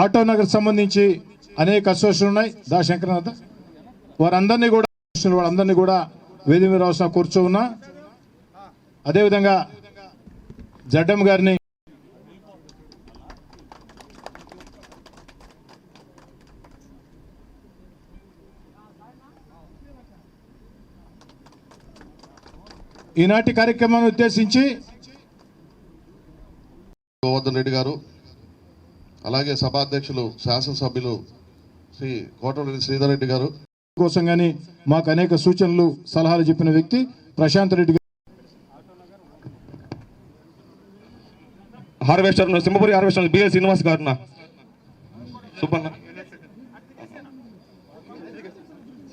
Auto Nagar సంబంధించి అనేక అసోసియేషన్లు ఉన్నాయి. దాశంకరనాథ్ వారందరినీ కూడా వేదిక మీద రావాల్సిన కూర్చోన్నా. అదేవిధంగా జడ్డం గారిని ఈనాటి కార్యక్రమాన్ని ఉద్దేశించి గోవర్ధన్ రెడ్డి గారు, అలాగే సభాధ్యక్షులు శాసనసభ్యులు శ్రీ కోటమిరెడ్డి శ్రీధర్ రెడ్డి గారు కోసం కానీ మాకు అనేక సూచనలు సలహాలు చెప్పిన వ్యక్తి ప్రశాంత్ రెడ్డి గారు, harvester Simhapuri harvester BL Srinivas గారు, సుబ్బన్న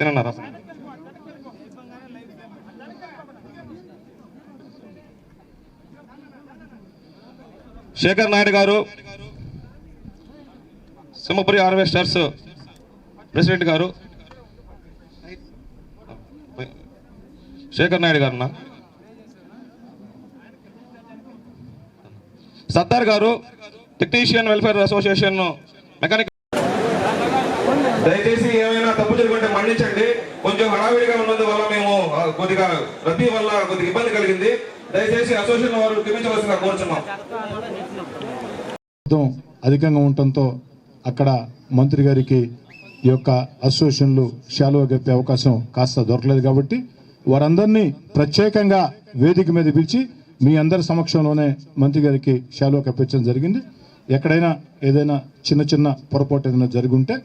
తినన్నారా శేఖర్ నాయుడు గారు, సింహపురి హార్వెస్టర్స్ ప్రెసిడెంట్ గారు శేఖర్ నాయుడు గారు, సర్దార్ గారు టెక్నీషియన్ వెల్ఫేర్ అసోసియేషన్ మెకానిక్. దయచేసి ఏమైనా తప్పు జరుగుతుంటే మన్నించండి. కొంచెం హడావిడిగా ఉన్నందువల్ల మేము కొద్దిగా రద్దీ వల్ల కొద్దిగా ఇబ్బంది కలిగింది. దయచేసి అసోసియేషన్ వారు క్షమించవలసిందిగా కోరుచున్నాం. అధికంగా ఉండటంతో అక్కడ మంత్రి గారికి ఈ యొక్క అసోసియేషన్లు శాలువా గప్పే అవకాశం కాస్త దొరకలేదు. కాబట్టి వారందరినీ ప్రత్యేకంగా వేదిక మీద పిలిచి మీ అందరి సమక్షంలోనే మంత్రి గారికి శాలువా కప్పించడం జరిగింది. ఎక్కడైనా ఏదైనా చిన్న పొరపాటు ఏదైనా జరుగుంటే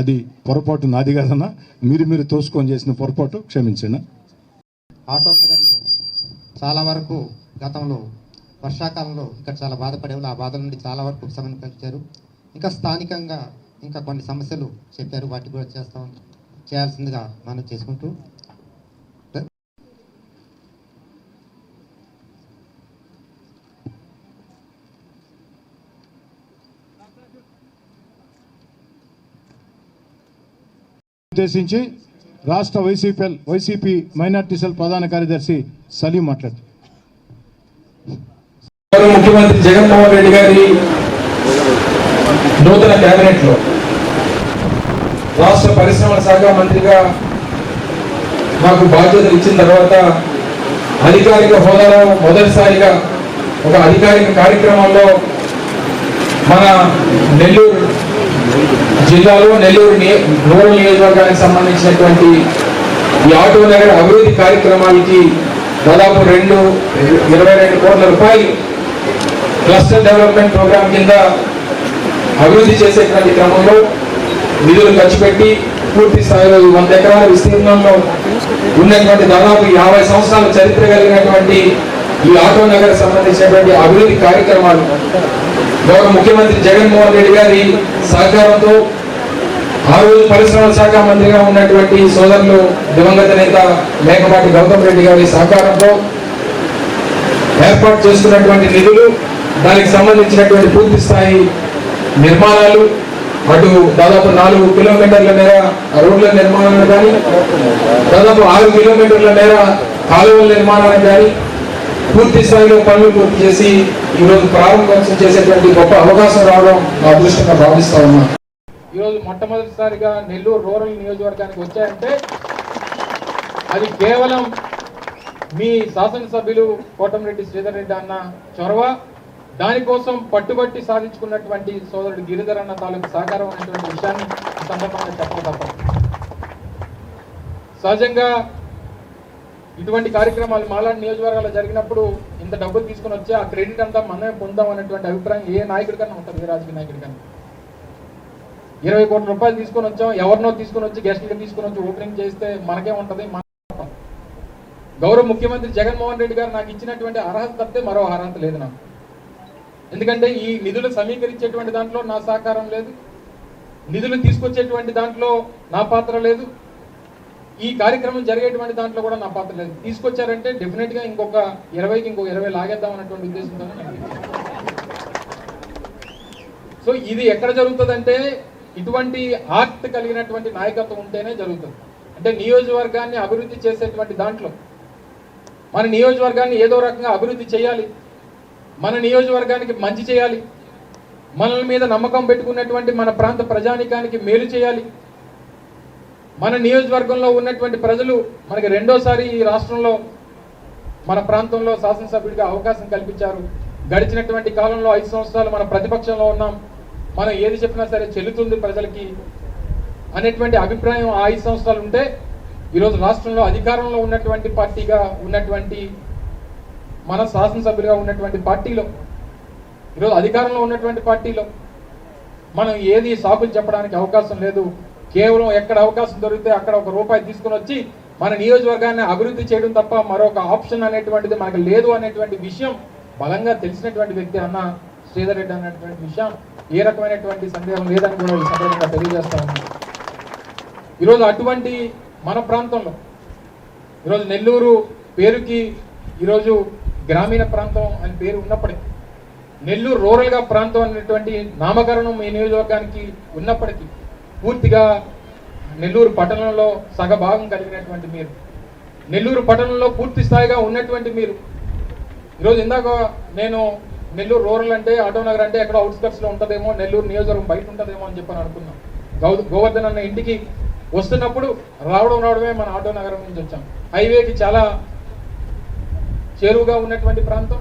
అది పొరపాటు నాది కాదన్నా, మీరు తోసుకొని చేసిన పొరపాటు క్షమించండి. ఆటో నగర్ను చాలా వరకు గతంలో వర్షాకాలంలో ఇక్కడ చాలా బాధపడేవాళ్ళు. ఆ బాధల నుండి చాలా వరకు ఉపశమనం కలిగారు. ఇంకా స్థానికంగా ఇంకా కొన్ని సమస్యలు చెప్పారు, వాటికి కూడా చేయాల్సిందిగా మనం చేసుకుంటూ ఉద్దేశించి రాష్ట్ర వైసీపీ మైనార్టీ సెల్ ప్రధాన కార్యదర్శి సలీం మాట్లాడుతారు. ముఖ్యమంత్రి జగన్మోహన్ రెడ్డి గారి నూతన కేబినెట్ లో రాష్ట్ర పరిశ్రమల శాఖ మంత్రిగా నాకు బాధ్యతలు ఇచ్చిన తర్వాత అధికారిక హోదాలో మొదటిసారిగా ఒక అధికారిక కార్యక్రమంలో మన నెల్లూరు జిల్లాలో నెల్లూరు రూరల్ నియోజకవర్గానికి సంబంధించినటువంటి ఈ ఆటో నగర్ అభివృద్ధి కార్యక్రమానికి దాదాపు 22 కోట్ల రూపాయలు క్లస్టర్ డెవలప్మెంట్ ప్రోగ్రామ్ కింద అభివృద్ధి చేసేటువంటి క్రమంలో నిధులు ఖర్చు పెట్టి పూర్తి స్థాయిలో 100 ఎకరాల విస్తీర్ణంలో ఉన్నటువంటి దాదాపు 50 సంవత్సరాల చరిత్ర కలిగినటువంటి ఈ ఆటో నగర్ సంబంధించినటువంటి అభివృద్ధి కార్యక్రమాలు గౌరవ ముఖ్యమంత్రి జగన్మోహన్ రెడ్డి గారి సహకారంతో ఆ రోజు పరిశ్రమల శాఖ మంత్రిగా ఉన్నటువంటి సోదరులు దివంగత నేత మేకపాటి గౌతమ్ రెడ్డి గారి సహకారంతో ఏర్పాటు చేసుకున్నటువంటి నిధులు, దానికి సంబంధించినటువంటి పూర్తి స్థాయి నిర్మాణాలు, అటు దాదాపు 4 కిలోమీటర్ల మేర రోడ్ల నిర్మాణాలు కానీ, దాదాపు 6 కిలోమీటర్ల మేర కాలువల నిర్మాణాలు కానీ పూర్తి స్థాయిలో పనులు పూర్తి చేసి ఈరోజు ప్రారంభోత్సవం చేసేటువంటి గొప్ప అవకాశం రావడం నా అదృష్టంగా భావిస్తా ఉన్నా. ఈరోజు మొట్టమొదటిసారిగా నెల్లూరు రూరల్ నియోజకవర్గానికి వచ్చాయంటే అది కేవలం మీ శాసనసభ్యులు కోటమిరెడ్డి శ్రీధర్ రెడ్డి అన్న చొరవ, దానికోసం పట్టుబట్టి సాధించుకున్నటువంటి సోదరుడు గిరిధర్ అన్న తాలూకు సహకారం అనేటువంటి విషయాన్ని సందర్భంగా చెప్పక తప్పదు. సహజంగా ఇటువంటి కార్యక్రమాలు మాలాంటి నియోజకవర్గాల్లో జరిగినప్పుడు ఇంత డబ్బులు తీసుకుని వచ్చి ఆ క్రెడిట్ అంతా మనమే పొందాం అనేటువంటి అభిప్రాయం ఏ నాయకుడికన్నా ఉంటుంది, ఏ రాజకీయ నాయకుడికన్నా. 20 కోట్ల రూపాయలు తీసుకొని వచ్చాం, ఎవరినో తీసుకొని వచ్చి గెస్ట్గా తీసుకొని వచ్చి ఓపెనింగ్ చేస్తే మనకే ఉంటుంది. గౌరవ ముఖ్యమంత్రి జగన్మోహన్ రెడ్డి గారు నాకు ఇచ్చినటువంటి అర్హత తప్పితే మరో అర్హత లేదు నాకు. ఎందుకంటే ఈ నిధులు సమీకరించేటువంటి దాంట్లో నా సహకారం లేదు, నిధులు తీసుకొచ్చేటువంటి దాంట్లో నా పాత్ర లేదు, ఈ కార్యక్రమం జరిగేటువంటి దాంట్లో కూడా నా పాత్ర లేదు. తీసుకొచ్చారంటే డెఫినెట్ గా ఇంకొక 20 లాగేద్దాం అన్నటువంటి ఉద్దేశంతో. సో ఇది ఎక్కడ జరుగుతుందంటే ఇటువంటి ఆర్ట్ కలిగినటువంటి నాయకత్వం ఉంటేనే జరుగుతుంది. అంటే నియోజకవర్గాన్ని అభివృద్ధి చేసేటువంటి దాంట్లో మన నియోజకవర్గాన్ని ఏదో రకంగా అభివృద్ధి చేయాలి, మన నియోజకవర్గానికి మంచి చేయాలి, మనల మీద నమ్మకం పెట్టుకున్నటువంటి మన ప్రాంత ప్రజానికానికి మేలు చేయాలి. మన నియోజకవర్గంలో ఉన్నటువంటి ప్రజలు మనకి రెండోసారి ఈ రాష్ట్రంలో మన ప్రాంతంలో శాసనసభ్యుడిగా అవకాశం కల్పించారు. గడిచినటువంటి కాలంలో 5 సంవత్సరాలు మన ప్రతిపక్షంలో ఉన్నాం, మనం ఏది చెప్పినా సరే చెల్లుతుంది ప్రజలకి అనేటువంటి అభిప్రాయం ఆ 5 సంవత్సరాలు ఉంటే, ఈరోజు రాష్ట్రంలో అధికారంలో ఉన్నటువంటి పార్టీగా ఉన్నటువంటి మన శాసనసభ్యులుగా ఉన్నటువంటి పార్టీలో, ఈరోజు అధికారంలో ఉన్నటువంటి పార్టీలో మనం ఏది సాకులు చెప్పడానికి అవకాశం లేదు. కేవలం ఎక్కడ అవకాశం దొరికితే అక్కడ ₹1 తీసుకుని వచ్చి మన నియోజకవర్గాన్ని అభివృద్ధి చేయడం తప్ప మరొక ఆప్షన్ అనేటువంటిది మనకు లేదు అనేటువంటి విషయం బలంగా తెలిసినటువంటి వ్యక్తి అన్న శ్రీధర్ రెడ్డి అనేటువంటి విషయం ఏ రకమైనటువంటి సందేహం లేదని కూడా ఈ సందర్భంగా తెలియజేస్తా ఉన్నాను. ఈరోజు అటువంటి మన ప్రాంతంలో ఈరోజు నెల్లూరు పేరుకి ఈరోజు గ్రామీణ ప్రాంతం అని పేరు ఉన్నప్పటికీ, నెల్లూరు రూరల్గా ప్రాంతం అనేటువంటి నామకరణం ఈ నియోజకవర్గానికి ఉన్నప్పటికీ, పూర్తిగా నెల్లూరు పట్టణంలో సగభాగం కలిగినటువంటి మీరు, నెల్లూరు పట్టణంలో పూర్తి స్థాయిగా ఉన్నటువంటి మీరు, ఈరోజు ఇందాక నేను నెల్లూరు రూరల్ అంటే ఆటోనగర్ అంటే ఎక్కడ అవుట్స్కట్స్లో ఉంటుందేమో, నెల్లూరు నియోజకవర్గం బయట ఉంటుందేమో అని చెప్పని అనుకున్నాం. గోవర్ధన్ అన్న ఇంటికి వస్తున్నప్పుడు రావడమే మన ఆటోనగరం నుంచి వచ్చాం. హైవేకి చాలా చేరువుగా ఉన్నటువంటి ప్రాంతం,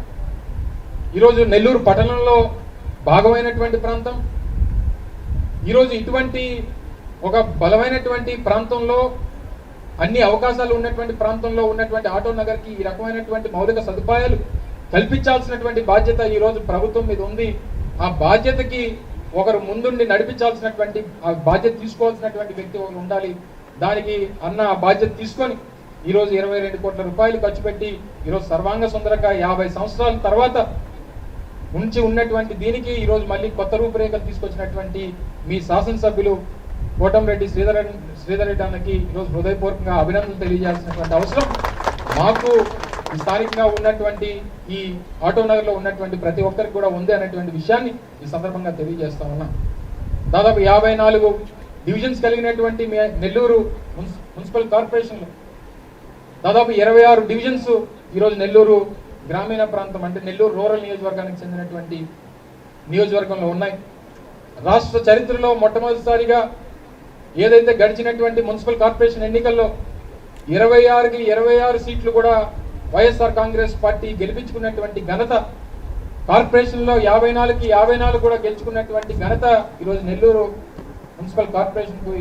ఈరోజు నెల్లూరు పట్టణంలో భాగమైనటువంటి ప్రాంతం. ఈరోజు ఇటువంటి ఒక బలమైనటువంటి ప్రాంతంలో, అన్ని అవకాశాలు ఉన్నటువంటి ప్రాంతంలో ఉన్నటువంటి ఆటోనగర్కి ఈ రకమైనటువంటి మౌలిక సదుపాయాలు కల్పించాల్సినటువంటి బాధ్యత ఈరోజు ప్రభుత్వం మీద ఉంది. ఆ బాధ్యతకి ఒకరు ముందుండి నడిపించాల్సినటువంటి, ఆ బాధ్యత తీసుకోవాల్సినటువంటి వ్యక్తి ఒకరు ఉండాలి. దానికి అన్న ఆ బాధ్యత తీసుకొని ఈరోజు 22 కోట్ల రూపాయలు ఖర్చు పెట్టి ఈరోజు సర్వాంగ సుందరంగా 50 సంవత్సరాల తర్వాత ఉంచి ఉన్నటువంటి దీనికి ఈరోజు మళ్ళీ కొత్త రూపురేఖలు తీసుకొచ్చినటువంటి మీ శాసనసభ్యులు కోటంరెడ్డి శ్రీధర్ రెడ్డి అన్నకి ఈరోజు హృదయపూర్వకంగా అభినందనలు తెలియజేయాల్సినటువంటి అవసరం మాకు స్థానికంగా ఉన్నటువంటి ఈ ఆటోనగర్లో ఉన్నటువంటి ప్రతి ఒక్కరికి కూడా ఉంది అనేటువంటి విషయాన్ని ఈ సందర్భంగా తెలియజేస్తా ఉన్నా. దాదాపు 54 డివిజన్స్ కలిగినటువంటి నెల్లూరు మున్సిపల్ కార్పొరేషన్లో దాదాపు 26 డివిజన్స్ ఈరోజు నెల్లూరు గ్రామీణ ప్రాంతం అంటే నెల్లూరు రూరల్ నియోజకవర్గానికి చెందినటువంటి నియోజకవర్గంలో ఉన్నాయి. రాష్ట్ర చరిత్రలో మొట్టమొదటిసారిగా ఏదైతే గడిచినటువంటి మున్సిపల్ కార్పొరేషన్ ఎన్నికల్లో 26కి 26 సీట్లు కూడా వైఎస్ఆర్ కాంగ్రెస్ పార్టీ గెలిపించుకున్నటువంటి ఘనత, కార్పొరేషన్లో 54కి 54 కూడా గెలుచుకున్నటువంటి ఘనత ఈరోజు నెల్లూరు మున్సిపల్ కార్పొరేషన్కు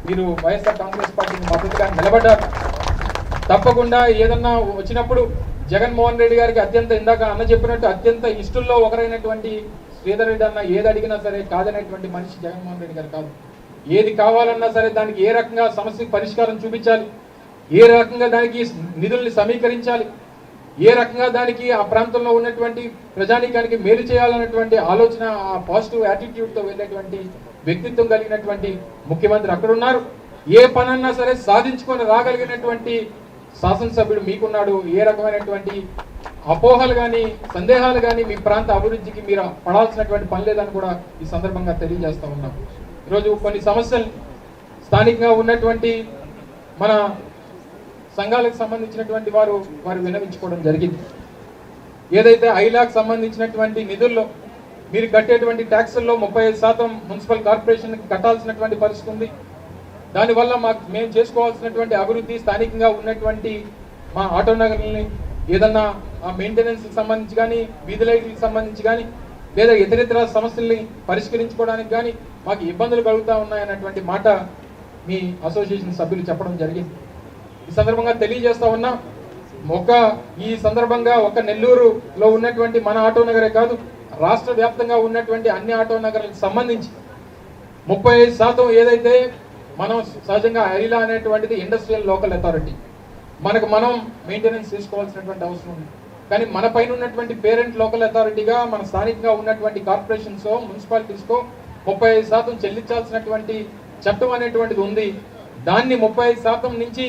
మీరు వైఎస్ఆర్ కాంగ్రెస్ పార్టీకి మద్దతుగా నిలబడ్డారు. తప్పకుండా ఏదన్నా వచ్చినప్పుడు జగన్మోహన్ రెడ్డి గారికి అత్యంత, ఇందాక అన్న చెప్పినట్టు అత్యంత ఇష్టంలో ఒకరైనటువంటి శ్రీధర్ రెడ్డి అన్న ఏది అడిగినా సరే కాదనేటువంటి మనిషి జగన్మోహన్ రెడ్డి గారు కాదు. ఏది కావాలన్నా సరే దానికి ఏ రకంగా సమస్యకు పరిష్కారం చూపించాలి, ఏ రకంగా దానికి నిధుల్ని సమీకరించాలి, ఏ రకంగా దానికి ఆ ప్రాంతంలో ఉన్నటువంటి ప్రజానీకానికి మేలు చేయాలన్నటువంటి ఆలోచన, ఆ పాజిటివ్ యాటిట్యూడ్తో వెళ్ళేటువంటి వ్యక్తిత్వం కలిగినటువంటి ముఖ్యమంత్రి అక్కడ ఉన్నారు. ఏ పనన్నా సరే సాధించుకొని రాగలిగినటువంటి శాసనసభ్యుడు మీకున్నాడు. ఏ రకమైనటువంటి అపోహలు కానీ సందేహాలు కానీ మీ ప్రాంత అభివృద్ధికి మీరు పడాల్సినటువంటి పని లేదని కూడా ఈ సందర్భంగా తెలియజేస్తా ఉన్నాం. ఈరోజు కొన్ని సమస్యలు స్థానికంగా ఉన్నటువంటి మన సంఘాలకు సంబంధించినటువంటి వారు విన్నవించుకోవడం జరిగింది. ఏదైతే ఐలాక్ సంబంధించినటువంటి నిధుల్లో మీరు కట్టేటువంటి ట్యాక్సుల్లో 35% మున్సిపల్ కార్పొరేషన్కి కట్టాల్సినటువంటి పరిస్థితి ఉంది. దానివల్ల మేము చేసుకోవాల్సినటువంటి అభివృద్ధి, స్థానికంగా ఉన్నటువంటి మా ఆటోనగర్లని ఏదన్నా ఆ మెయింటెనెన్స్కి సంబంధించి కానీ, వీధి లైట్లకు సంబంధించి కానీ, లేదా ఇతరితర సమస్యల్ని పరిష్కరించుకోవడానికి కానీ మాకు ఇబ్బందులు కలుగుతూ ఉన్నాయన్నటువంటి మాట మీ అసోసియేషన్ సభ్యులు చెప్పడం జరిగింది. ఈ సందర్భంగా తెలియజేస్తా ఉన్నా, ఈ సందర్భంగా ఒక నెల్లూరులో ఉన్నటువంటి మన ఆటోనగరే కాదు, రాష్ట్ర వ్యాప్తంగా ఉన్నటువంటి అన్ని ఆటోనగర్లకు సంబంధించి 35% ఏదైతే మనం సహజంగా ఐలా అనేటువంటిది ఇండస్ట్రియల్ లోకల్ అథారిటీ, మనకు మనం మెయింటెనెన్స్ చేసుకోవాల్సినటువంటి అవసరం ఉంది. కానీ మన పైన ఉన్నటువంటి పేరెంట్ లోకల్ అథారిటీగా మన స్థానికంగా ఉన్నటువంటి కార్పొరేషన్స్ మున్సిపాలిటీస్కో 35% చెల్లించాల్సినటువంటి చట్టం అనేటువంటిది ఉంది. దాన్ని 35% నుంచి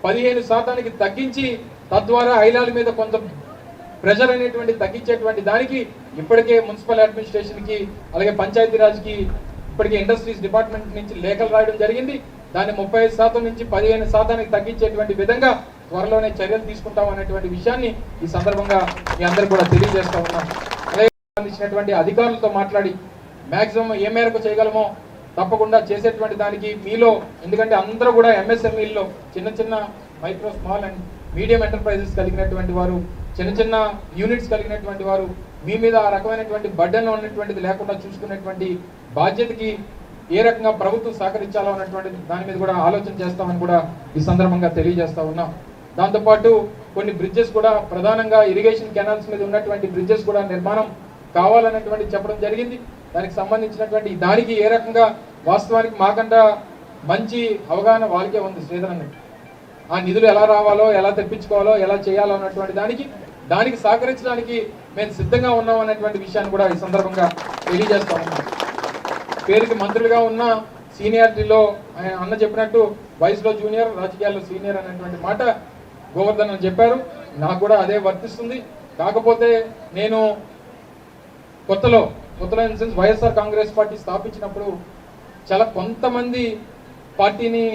15% తగ్గించి తద్వారా ఐలాల మీద కొంత ప్రెషర్ అనేటువంటి తగ్గించేటువంటి దానికి ఇప్పటికే మున్సిపల్ అడ్మినిస్ట్రేషన్కి అలాగే పంచాయతీరాజ్కి ఇప్పటికే ఇండస్ట్రీస్ డిపార్ట్మెంట్ నుంచి లేఖలు రాయడం జరిగింది. దాన్ని 35% నుంచి 15% తగ్గించేటువంటి విధంగా త్వరలోనే చర్యలు తీసుకుంటాం అనేటువంటి విషయాన్ని ఈ సందర్భంగా మీ అందరూ కూడా తెలియజేస్తా ఉన్నాం. అలాగే సంబంధించినటువంటి అధికారులతో మాట్లాడి మ్యాక్సిమం ఏ మేరకు చేయగలమో తప్పకుండా చేసేటువంటి దానికి మీలో, ఎందుకంటే అందరూ కూడా ఎంఎస్ఎంఈల్లో చిన్న చిన్న micro small and medium enterprises కలిగినటువంటి వారు, చిన్న చిన్న యూనిట్స్ కలిగినటువంటి వారు, మీ మీద ఆ రకమైనటువంటి బర్డెన్ ఉన్నటువంటిది లేకుండా చూసుకునేటువంటి బాధ్యతకి ఏ రకంగా ప్రభుత్వం సహకరించాలో అన్నటువంటి దాని మీద కూడా ఆలోచన చేస్తామని కూడా ఈ సందర్భంగా తెలియజేస్తా ఉన్నాం. దాంతోపాటు కొన్ని బ్రిడ్జెస్ కూడా, ప్రధానంగా ఇరిగేషన్ కెనాల్స్ మీద ఉన్నటువంటి బ్రిడ్జెస్ కూడా నిర్మాణం కావాలన్నటువంటి చెప్పడం జరిగింది. దానికి సంబంధించినటువంటి దానికి ఏ రకంగా వాస్తవానికి మాకంటే మంచి అవగాహన వాళ్ళకే ఉంది శ్రీధర్ అన్నట్టు. ఆ నిధులు ఎలా రావాలో, ఎలా తెప్పించుకోవాలో, ఎలా చేయాలో అన్నటువంటి దానికి సహకరించడానికి మేము సిద్ధంగా ఉన్నాం అన్నటువంటి విషయాన్ని కూడా ఈ సందర్భంగా తెలియజేస్తా ఉన్నాం. పేరుకి మంత్రులుగా ఉన్న సీనియారిటీలో ఆయన అన్న చెప్పినట్టు వయసులో జూనియర్, రాజకీయాల్లో సీనియర్ అనేటువంటి మాట గోవర్ధన్ అని చెప్పారు. నాకు కూడా అదే వర్తిస్తుంది. కాకపోతే నేను కొత్తలో in sense YSR Congress party స్థాపించినప్పుడు చాలా కొంతమంది పార్టీని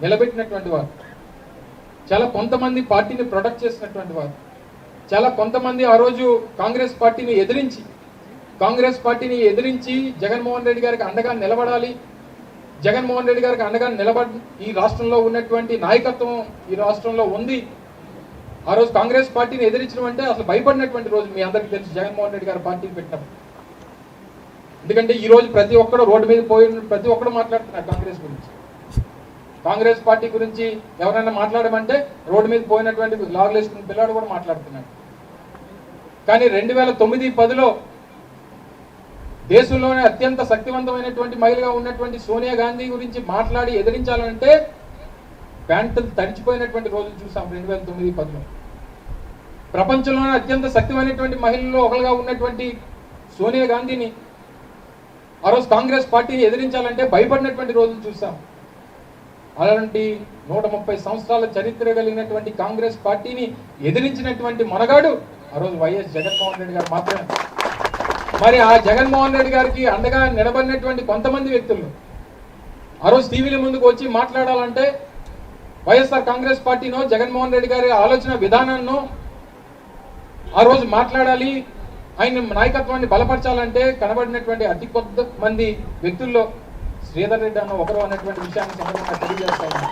నిలబెట్టినటువంటి వారు, చాలా కొంతమంది పార్టీని ప్రొటెక్ట్ చేసినటువంటి వారు, చాలా కొంతమంది ఆ రోజు కాంగ్రెస్ పార్టీని ఎదిరించి జగన్మోహన్ రెడ్డి గారికి అండగా నిలబడాలి, జగన్మోహన్ రెడ్డి గారికి అండగా నిలబడి ఈ రాష్ట్రంలో ఉన్నటువంటి నాయకత్వం ఈ రాష్ట్రంలో ఉంది. ఆ రోజు కాంగ్రెస్ పార్టీని ఎదిరించడం అంటే అసలు భయపడినటువంటి రోజు మీ అందరికీ తెలుసు, జగన్మోహన్ రెడ్డి గారు పార్టీని పెట్టినప్పుడు. ఎందుకంటే ఈ రోజు ప్రతి ఒక్కరు రోడ్డు మీద ప్రతి ఒక్కరు మాట్లాడుతున్నారు కాంగ్రెస్ గురించి. కాంగ్రెస్ పార్టీ గురించి ఎవరైనా మాట్లాడమంటే రోడ్డు మీద పోయినటువంటి లాగులు వేసుకున్న పిల్లాడు కూడా మాట్లాడుతున్నాడు. కానీ 2009-10లో దేశంలోనే అత్యంత శక్తివంతమైనటువంటి మహిళగా ఉన్నటువంటి సోనియా గాంధీ గురించి మాట్లాడి ఎదిరించాలంటే ప్యాంటులు తడిచిపోయినటువంటి రోజులు చూసాం 2009-10లో. ప్రపంచంలోనే అత్యంత శక్తిమైనటువంటి మహిళల్లో ఒకరుగా ఉన్నటువంటి సోనియా గాంధీని ఆ రోజు కాంగ్రెస్ పార్టీని ఎదిరించాలంటే భయపడినటువంటి రోజులు చూసాం. అలాంటి 130 సంవత్సరాల చరిత్ర కలిగినటువంటి కాంగ్రెస్ పార్టీని ఎదిరించినటువంటి మనగాడు ఆ రోజు వైఎస్ జగన్మోహన్ రెడ్డి గారు మాత్రమే. మరి ఆ జగన్మోహన్ రెడ్డి గారికి అండగా నిలబడినటువంటి కొంతమంది వ్యక్తులు ఆ రోజు టీవీల ముందుకు వచ్చి మాట్లాడాలంటే వైఎస్ఆర్ కాంగ్రెస్ పార్టీనో జగన్మోహన్ రెడ్డి గారి ఆలోచన విధానాన్నో ఆ రోజు మాట్లాడాలి, ఆయన నాయకత్వాన్ని బలపరచాలంటే కనబడినటువంటి అతి కొద్ది మంది వ్యక్తుల్లో శ్రీధర్ రెడ్డి అన్న ఒకరు అన్నటువంటి విషయాన్ని సందర్భంగా తెలియజేస్తా ఉన్నాను.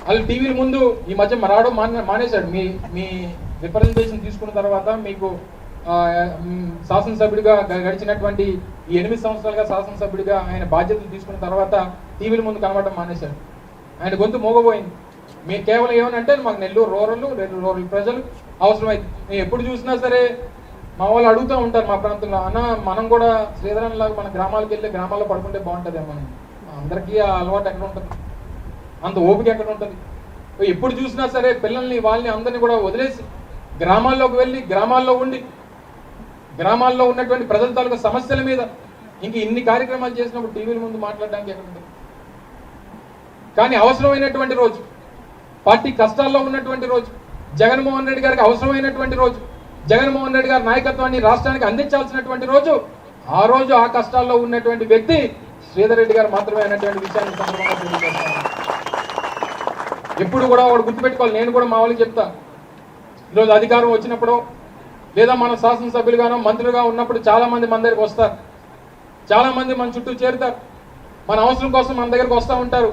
వాళ్ళు టీవీల ముందు ఈ మధ్య రావడం మానేశాడు. మీ రిప్రజెంటేషన్ తీసుకున్న తర్వాత మీకు శాసనసభ్యుడిగా గడిచినటువంటి ఈ 8 సంవత్సరాలుగా శాసనసభ్యుడిగా ఆయన బాధ్యతలు తీసుకున్న తర్వాత టీవీల ముందు కనబడడం మానేశాడు. ఆయన గొంతు మోగబోయింది. మీరు కేవలం ఏమనంటే మాకు నెల్లూరు రూరల్ ప్రజలు అవసరమైంది. మేము ఎప్పుడు చూసినా సరే మా వాళ్ళు అడుగుతూ ఉంటారు మా ప్రాంతంలో, అన్న మనం కూడా శ్రీధరన్లాగా మన గ్రామాలకు వెళ్ళి గ్రామాల్లో పడుకుంటే బాగుంటుందేమో. అందరికీ ఆ అలవాటు ఎక్కడ ఉంటుంది, అంత ఓపిక ఎక్కడ ఉంటుంది? ఎప్పుడు చూసినా సరే పిల్లల్ని వాళ్ళని అందరినీ కూడా వదిలేసి గ్రామాల్లోకి వెళ్ళి గ్రామాల్లో ఉండి గ్రామాల్లో ఉన్నటువంటి ప్రజల తాలూకా సమస్యల మీద ఇంక ఇన్ని కార్యక్రమాలు చేసినప్పుడు టీవీల ముందు మాట్లాడడానికి ఎక్కడ ఉంటుంది? కానీ అవసరమైనటువంటి రోజు, పార్టీ కష్టాల్లో ఉన్నటువంటి రోజు, జగన్మోహన్ రెడ్డి గారికి అవసరమైనటువంటి రోజు, జగన్మోహన్ రెడ్డి గారి నాయకత్వాన్ని రాష్ట్రానికి అందించాల్సినటువంటి రోజు, ఆ రోజు ఆ కష్టాల్లో ఉన్నటువంటి వ్యక్తి శ్రీధర్ రెడ్డి గారు మాత్రమే అనేటువంటి విషయాన్ని సందర్భంగా తెలియజేస్తాను. ఎప్పుడు కూడా వాడు గుర్తుపెట్టుకోవాలి. నేను కూడా మా వాళ్ళకి చెప్తా, ఈరోజు అధికారం వచ్చినప్పుడు లేదా మన శాసనసభ్యులుగానో మంత్రులుగా ఉన్నప్పుడు చాలా మంది మన దగ్గరికి వస్తారు, చాలా మంది మన చుట్టూ చేరుతారు, మన అవసరం కోసం మన దగ్గరకు వస్తూ ఉంటారు.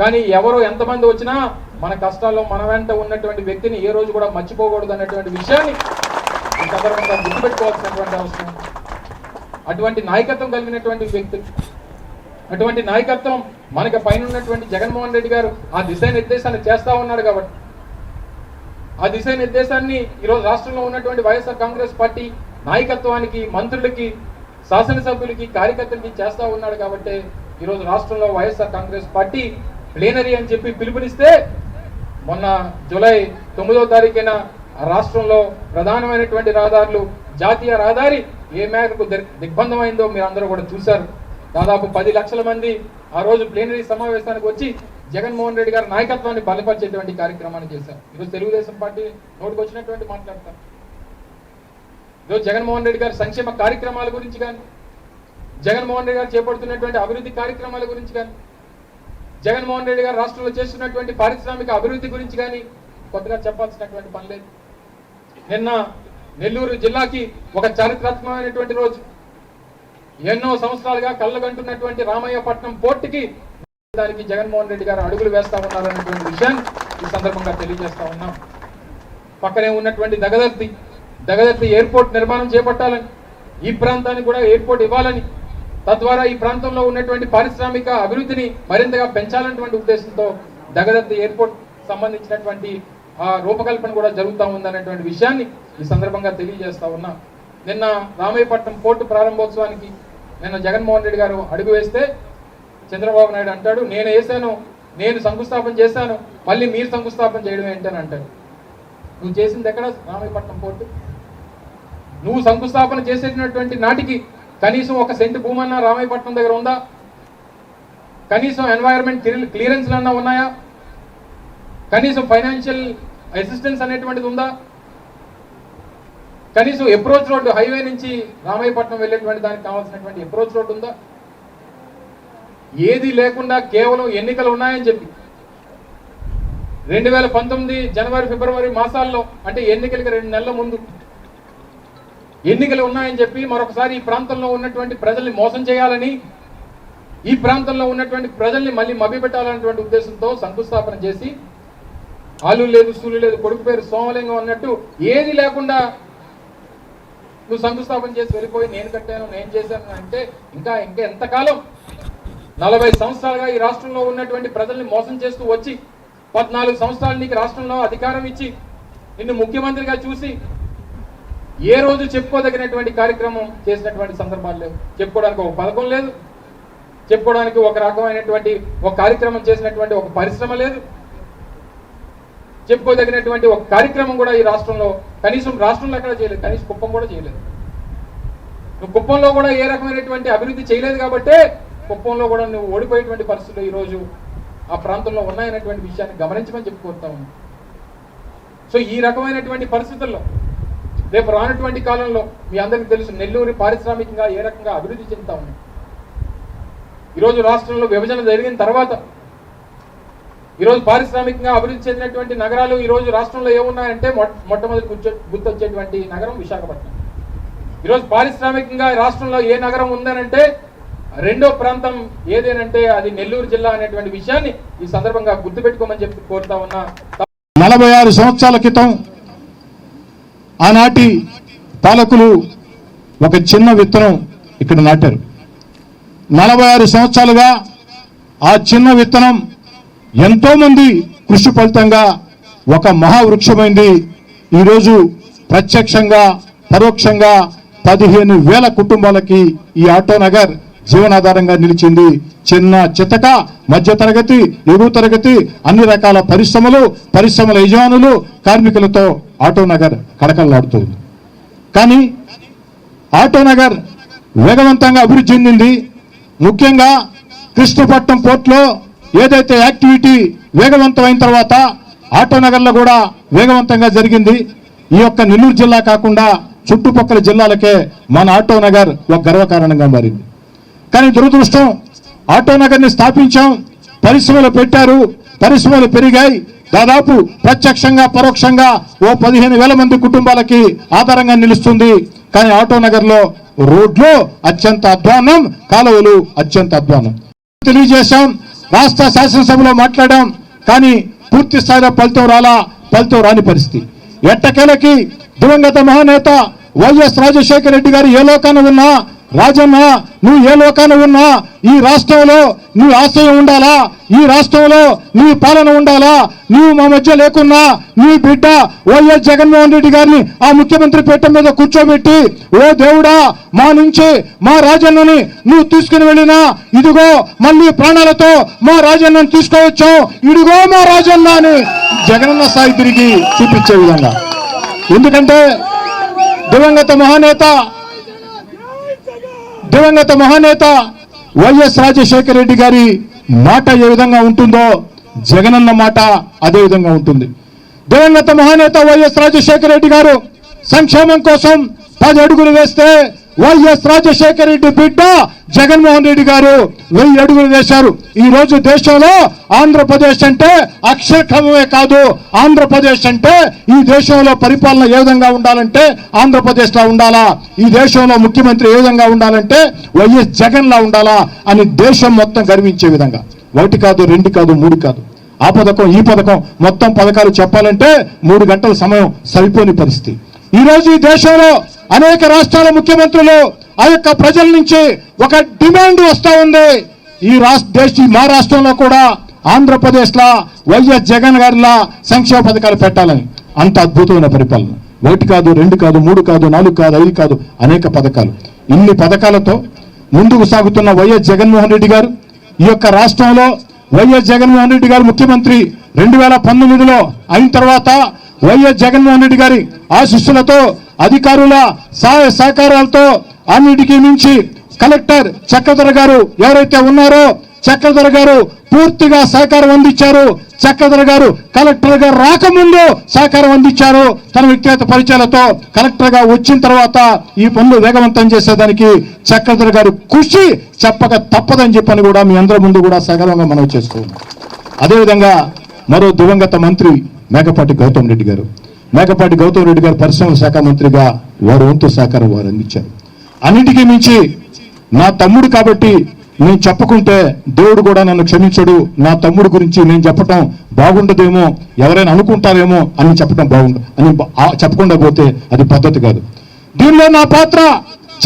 కానీ ఎవరు ఎంతమంది వచ్చినా మన కష్టాల్లో మన వెంట ఉన్నటువంటి వ్యక్తిని ఏ రోజు కూడా మర్చిపోకూడదు అనేటువంటి విషయాన్ని ఈ సందర్భంగా గుర్తుపెట్టుకోవాల్సినటువంటి అవసరం. అటువంటి నాయకత్వం కలిగినటువంటి వ్యక్తులు, అటువంటి నాయకత్వం మనకి పైన ఉన్నటువంటి జగన్మోహన్ రెడ్డి గారు ఆ దిశానిర్దేశాన్ని చేస్తా ఉన్నాడు. కాబట్టి ఆ దిశానిర్దేశాన్ని ఈరోజు రాష్ట్రంలో ఉన్నటువంటి వైఎస్ఆర్ కాంగ్రెస్ పార్టీ నాయకత్వానికి, మంత్రులకి, శాసనసభ్యులకి, కార్యకర్తలకి చేస్తా ఉన్నాడు. కాబట్టి ఈరోజు రాష్ట్రంలో వైఎస్ఆర్ కాంగ్రెస్ పార్టీ ప్లేనరీ అని చెప్పి పిలుపునిస్తే మొన్న జూలై 9వ తారీఖున రాష్ట్రంలో ప్రధానమైనటువంటి రహదారులు జాతీయ రహదారి ఏ మేరకు దిగ్బంధమైందో మీరు అందరూ కూడా చూశారు. దాదాపు 10 లక్షల మంది ఆ రోజు ప్లీనరీ సమావేశానికి వచ్చి జగన్మోహన్ రెడ్డి గారి నాయకత్వాన్ని బలపరిచేటువంటి కార్యక్రమాన్ని చేశారు. ఈరోజు తెలుగుదేశం పార్టీ నోటికి వచ్చినటువంటి మాట్లాడతారు. ఈరోజు జగన్మోహన్ రెడ్డి గారి సంక్షేమ కార్యక్రమాల గురించి కానీ, జగన్మోహన్ రెడ్డి గారు చేపడుతున్నటువంటి అభివృద్ధి కార్యక్రమాల గురించి కానీ, జగన్మోహన్ రెడ్డి గారు రాష్ట్రంలో చేస్తున్నటువంటి పారిశ్రామిక అభివృద్ధి గురించి కానీ కొత్తగా చెప్పాల్సినటువంటి పని లేదు. నిన్న నెల్లూరు జిల్లాకి ఒక చారిత్రాత్మకమైనటువంటి రోజు. ఎన్నో సంవత్సరాలుగా కళ్ళగంటున్నటువంటి రామయ్యపట్నం పోర్టుకి దానికి జగన్మోహన్ రెడ్డి గారు అడుగులు వేస్తా ఉన్నారనేటువంటి విషయాన్ని ఈ సందర్భంగా తెలియజేస్తా ఉన్నాం. పక్కనే ఉన్నటువంటి దగదర్తి ఎయిర్పోర్ట్ నిర్మాణం చేపట్టాలని, ఈ ప్రాంతానికి కూడా ఎయిర్పోర్ట్ ఇవ్వాలని, తద్వారా ఈ ప్రాంతంలో ఉన్నటువంటి పారిశ్రామిక అభివృద్ధిని మరింతగా పెంచాలన్నటువంటి ఉద్దేశంతో దగదర్తి ఎయిర్పోర్ట్ సంబంధించినటువంటి రూపకల్పన కూడా జరుగుతూ ఉందనేటువంటి విషయాన్ని ఈ సందర్భంగా తెలియజేస్తా ఉన్నా. నిన్న రామయ్యపట్నం పోర్టు ప్రారంభోత్సవానికి నిన్న జగన్మోహన్ రెడ్డి గారు అడుగు వేస్తే చంద్రబాబు నాయుడు అంటాడు, నేను వేసాను, నేను శంకుస్థాపన చేశాను, మళ్ళీ మీరు శంకుస్థాపన చేయడం ఏంటని అంటాడు. నువ్వు చేసింది ఎక్కడ రామయ్యపట్నం పోర్టు? నువ్వు శంకుస్థాపన చేసేటటువంటి నాటికి కనీసం 1 సెంటు భూమన్నా రామయ్యపట్నం దగ్గర ఉందా? కనీసం ఎన్వైరన్మెంట్ క్లియరెన్స్లు అన్నా ఉన్నాయా? కనీసం ఫైనాన్షియల్ అసిస్టెన్స్ అనేటువంటిది ఉందా? కనీసం అప్రోచ్ రోడ్డు హైవే నుంచి రామయ్యపట్నం వెళ్ళేటువంటి దానికి కావాల్సినటువంటి అప్రోచ్ రోడ్డు ఉందా? ఏది లేకుండా కేవలం ఎన్నికలు ఉన్నాయని చెప్పి 2019 జనవరి ఫిబ్రవరి మాసాల్లో, అంటే ఎన్నికలకి 2 నెలల ముందు ఎన్నికలు ఉన్నాయని చెప్పి మరొకసారి ఈ ప్రాంతంలో ఉన్నటువంటి ప్రజల్ని మోసం చేయాలని, ఈ ప్రాంతంలో ఉన్నటువంటి ప్రజల్ని మళ్ళీ మభ్యపెట్టాలనేటువంటి ఉద్దేశంతో శంకుస్థాపన చేసి ఆలు లేదు సూలు లేదు కొడుకు పేరు సోమలింగం అన్నట్టు ఏది లేకుండా నువ్వు శంకుస్థాపన చేసి వెళ్ళిపోయి నేను కట్టాను నేను చేశాను అంటే ఇంకా ఎంతకాలం? 40 సంవత్సరాలుగా ఈ రాష్ట్రంలో ఉన్నటువంటి ప్రజల్ని మోసం చేస్తూ వచ్చి 14 సంవత్సరాలు నీకు రాష్ట్రంలో అధికారం ఇచ్చి నిన్ను ముఖ్యమంత్రిగా చూసి ఏ రోజు చెప్పుకోదగినటువంటి కార్యక్రమం చేసినటువంటి సందర్భాలు లేవు. చెప్పుకోవడానికి ఒక పథకం లేదు, చెప్పుకోవడానికి ఒక రకమైనటువంటి ఒక కార్యక్రమం చేసినటువంటి ఒక పరిశ్రమ లేదు, చెప్పుకోదగినటువంటి ఒక కార్యక్రమం కూడా ఈ రాష్ట్రంలో కనీసం రాష్ట్రంలో ఎక్కడ చేయలేదు, కనీసం కుప్పం కూడా చేయలేదు. నువ్వు కుప్పంలో కూడా ఏ రకమైనటువంటి అభివృద్ధి చేయలేదు కాబట్టే కుప్పంలో కూడా నువ్వు ఓడిపోయేటువంటి పరిస్థితులు ఈరోజు ఆ ప్రాంతంలో ఉన్నాయనేటువంటి విషయాన్ని గమనించమని చెప్పుకోతా ఉన్నాం. సో ఈ రకమైనటువంటి పరిస్థితుల్లో రేపు రానటువంటి కాలంలో మీ అందరికీ తెలుసు నెల్లూరు పారిశ్రామికంగా ఏ రకంగా అభివృద్ధి చెందుతా ఉంది. ఈరోజు రాష్ట్రంలో విభజన జరిగిన తర్వాత ఈరోజు పారిశ్రామికంగా అభివృద్ధి చెందినటువంటి నగరాలు ఈరోజు రాష్ట్రంలో ఏమున్నాయంటే మొట్టమొదటి గుర్తొచ్చేటువంటి నగరం విశాఖపట్నం. ఈరోజు పారిశ్రామికంగా రాష్ట్రంలో ఏ నగరం ఉందనంటే రెండో ప్రాంతం ఏదేనంటే అది నెల్లూరు జిల్లా అనేటువంటి విషయాన్ని ఈ సందర్భంగా గుర్తుపెట్టుకోమని చెప్పి కోరుతా ఉన్నా. 46 సంవత్సరాల క్రితం ఆనాటి పాలకులు ఒక చిన్న విత్తనం ఇక్కడ నాటారు. 46 సంవత్సరాలుగా ఆ చిన్న విత్తనం ఎంతో మంది కృషి ఫలితంగా ఒక మహావృక్షమైంది. ఈరోజు ప్రత్యక్షంగా పరోక్షంగా 15,000 కుటుంబాలకి ఈ ఆటో నగర్ జీవనాధారంగా నిలిచింది. చిన్న చితక మధ్యతరగతి ఎగువ తరగతి అన్ని రకాల పరిశ్రమల యజమానులు కార్మికులతో ఆటో నగర్ కడకల్లాడుతుంది. కానీ ఆటో నగర్ వేగవంతంగా అభివృద్ధి చెందింది. ముఖ్యంగా కృష్ణపట్నం పోర్టులో ఏదైతే యాక్టివిటీ వేగవంతమైన తర్వాత ఆటో నగర్లో కూడా వేగవంతంగా జరిగింది. ఈ యొక్క నెల్లూరు జిల్లా కాకుండా చుట్టుపక్కల జిల్లాలకే మన ఆటో నగర్ ఒక గర్వకారణంగా మారింది. కానీ దురదృష్టం, ఆటో నగర్ని స్థాపించాం, పరిశ్రమలు పెట్టారు, పరిశ్రమలు పెరిగాయి. దాదాపు ప్రత్యక్షంగా పరోక్షంగా 15,000 మంది కుటుంబాలకి ఆధారంగా నిలుస్తుంది. కానీ ఆటో నగర్లో రోడ్లు అత్యంత అధ్వానం, కాలువలు అత్యంత అధ్వానం. తెలియజేశాం, రాష్ట్ర శాసనసభలో మాట్లాడాం, కానీ పూర్తి స్థాయిలో ఫలితం రాని పరిస్థితి. ఎట్టకేలకి దివంగత మహానేత వైఎస్ రాజశేఖర రెడ్డి గారు ఏ లోకాన ఉన్నా రాజన్న నువ్వు ఏ లోకాన ఉన్నా ఈ రాష్ట్రంలో నీ ఆశయం ఉండాలా, ఈ రాష్ట్రంలో నీ పాలన ఉండాలా, నీవు మా మధ్య లేకున్నా నీ బిడ్డ వైఎస్ జగన్మోహన్ రెడ్డి గారిని ఆ ముఖ్యమంత్రి పీఠం మీద కూర్చోబెట్టి ఓ దేవుడా మా నుంచి మా రాజన్నని నువ్వు తీసుకుని వెళ్ళినా ఇదిగో మళ్ళీ ప్రాణాలతో మా రాజన్నని తీసుకోవచ్చు, ఇదిగో మా రాజన్న అని జగనన్న స్థాయి తిరిగి చూపించే విధంగా. ఎందుకంటే దివంగత మహానేత వైఎస్ రాజశేఖర రెడ్డి గారి మాట ఏ విధంగా ఉంటుందో జగనన్న మాట అదే విధంగా ఉంటుంది. దివంగత మహానేత వైఎస్ రాజశేఖర రెడ్డి గారు సంక్షేమం కోసం 10 అడుగులు వేస్తే వైఎస్ రాజశేఖర రెడ్డి బిడ్డ జగన్మోహన్ రెడ్డి గారు 1000 అడుగులు వేశారు. ఈ రోజు దేశంలో ఆంధ్రప్రదేశ్ అంటే అక్షరక్రమమే కాదు, ఆంధ్రప్రదేశ్ అంటే ఈ దేశంలో పరిపాలన ఏ విధంగా ఉండాలంటే ఆంధ్రప్రదేశ్ లా ఉండాలా, ఈ దేశంలో ముఖ్యమంత్రి ఏ విధంగా ఉండాలంటే వైఎస్ జగన్ లా ఉండాలా అని దేశం మొత్తం గర్వించే విధంగా 1 కాదు 2 కాదు 3 కాదు ఆ పథకం ఈ పథకం మొత్తం పథకాలు చెప్పాలంటే 3 గంటల సమయం సరిపోని పరిస్థితి. ఈ రోజు ఈ దేశంలో అనేక రాష్ట్రాల ముఖ్యమంత్రులు ఆ యొక్క ప్రజల నుంచి ఒక డిమాండ్ వస్తూ ఉంది, మా రాష్ట్రంలో కూడా ఆంధ్రప్రదేశ్ లా వైఎస్ జగన్ గారిలా సంక్షేమ పథకాలు పెట్టాలని. అంత అద్భుతమైన పరిపాలన. 1 కాదు 2 కాదు 3 కాదు 4 కాదు 5 కాదు అనేక పథకాలు. ఇన్ని పథకాలతో ముందుకు సాగుతున్న వైఎస్ జగన్మోహన్ రెడ్డి గారు ఈ యొక్క రాష్ట్రంలో వైఎస్ జగన్మోహన్ రెడ్డి గారు ముఖ్యమంత్రి 2019లో అయిన తర్వాత వైఎస్ జగన్మోహన్ రెడ్డి గారి ఆశీస్సులతో అధికారుల సహాయ సహకారాలతో అన్నిటికీ మించి కలెక్టర్ చక్రధర్ గారు ఎవరైతే ఉన్నారో చక్రధర్ గారు పూర్తిగా సహకారం అందించారు. చక్రధర్ గారు కలెక్టర్ గా రాకముందు సహకారం అందించారు. తన వ్యక్తిగత పరిచయాలతో కలెక్టర్ గా వచ్చిన తర్వాత ఈ పనులు వేగవంతం చేసేదానికి చక్రధర్ గారు కృషి చెప్పక తప్పదని చెప్పని కూడా మీ అందరి ముందు కూడా సగర్వంగా మనవి చేస్తున్నాం. అదేవిధంగా మరో దివంగత మంత్రి మేకపాటి గౌతమ్ రెడ్డి గారు పరిశ్రమల శాఖ మంత్రిగా వారి వంతు సహకారం వారు అందించారు. అన్నిటికీ మించి నా తమ్ముడు కాబట్టి నేను చెప్పుకుంటే దేవుడు కూడా నన్ను క్షమించడు, నా తమ్ముడు గురించి నేను చెప్పటం బాగుండదేమో, ఎవరైనా అనుకుంటారేమో అని చెప్పడం అని చెప్పకుండా పోతే అది పద్ధతి కాదు. దీనిలో నా పాత్ర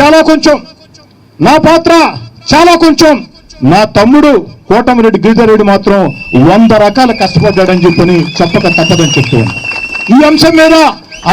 చాలా కొంచెం. నా తమ్ముడు కోటమిరెడ్డి గిరిధర్ రెడ్డి మాత్రం 100 రకాల కష్టపడ్డాడని చెప్పని చెప్పక తప్పదని చెప్తున్నాను. ఈ అంశం మీద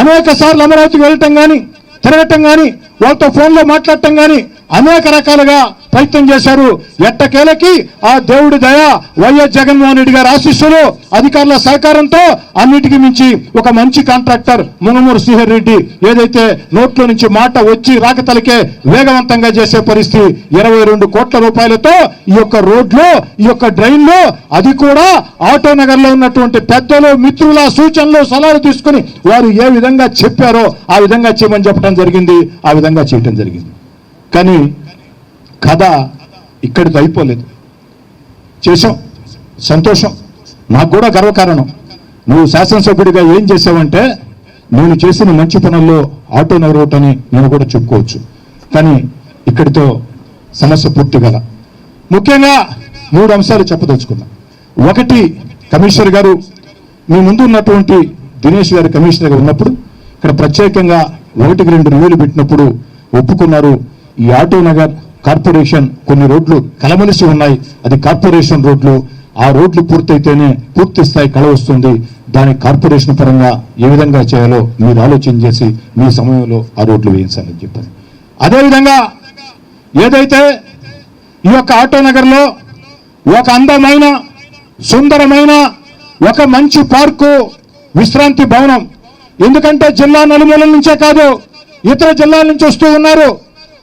అనేక సార్లు అమరావతికి వెళ్ళటం కానీ తిరగటం కానీ వాళ్ళతో ఫోన్లో మాట్లాడటం కానీ అనేక రకాలుగా ప్రయత్నం చేశారు. ఎట్టకేలకి ఆ దేవుడి దయ వైఎస్ జగన్మోహన్ రెడ్డి గారి ఆశీస్సులు అధికారుల సహకారంతో అన్నిటికీ మించి ఒక మంచి కాంట్రాక్టర్ మునుమూరు శ్రీహరి రెడ్డి ఏదైతే నోట్లో నుంచి మాట వచ్చి రాకతలకే వేగవంతంగా చేసే పరిస్థితి 22 కోట్ల రూపాయలతో ఈ యొక్క రోడ్లు ఈ యొక్క డ్రైన్లు అది కూడా ఆటో నగర్ లో ఉన్నటువంటి పెద్దలు మిత్రుల సూచనలు సలహాలు తీసుకుని వారు ఏ విధంగా చెప్పారో ఆ విధంగా చేయమని చెప్పడం జరిగింది, ఆ విధంగా చేయటం జరిగింది. కానీ కథ ఇక్కడితో అయిపోలేదు. చేశాం, సంతోషం, నాకు కూడా గర్వకారణం. నువ్వు శాసనసభ్యుడిగా ఏం చేసావంటే నేను చేసిన మంచి పనుల్లో ఆటో నగర్ రూట్ అని నేను కూడా చెప్పుకోవచ్చు. కానీ ఇక్కడితో సమస్య పూర్తి గల ముఖ్యంగా 3 అంశాలు చెప్పదలుచుకున్నా. 1, కమిషనర్ గారు మీ ముందు ఉన్నటువంటి దినేష్ గారు కమిషనర్ గారు ఉన్నప్పుడు ఇక్కడ ప్రత్యేకంగా 1కి 2 రివ్యూలు పెట్టినప్పుడు ఒప్పుకున్నారు. ఈ ఆటో నగర్ కార్పొరేషన్ కొన్ని రోడ్లు కలమలిసి ఉన్నాయి, అది కార్పొరేషన్ రోడ్లు, ఆ రోడ్లు పూర్తయితేనే పూర్తి స్థాయి కళ వస్తుంది. దాని కార్పొరేషన్ పరంగా ఏ విధంగా చేయాలో మీరు ఆలోచన చేసి మీ సమయంలో ఆ రోడ్లు వేయించాలని చెప్పారు. అదేవిధంగా ఏదైతే ఈ యొక్క ఆటో నగర్లో ఒక అందమైన సుందరమైన ఒక మంచి పార్కు విశ్రాంతి భవనం, ఎందుకంటే జిల్లా నలుమూలల నుంచే కాదు ఇతర జిల్లాల నుంచి వస్తూ ఉన్నారు.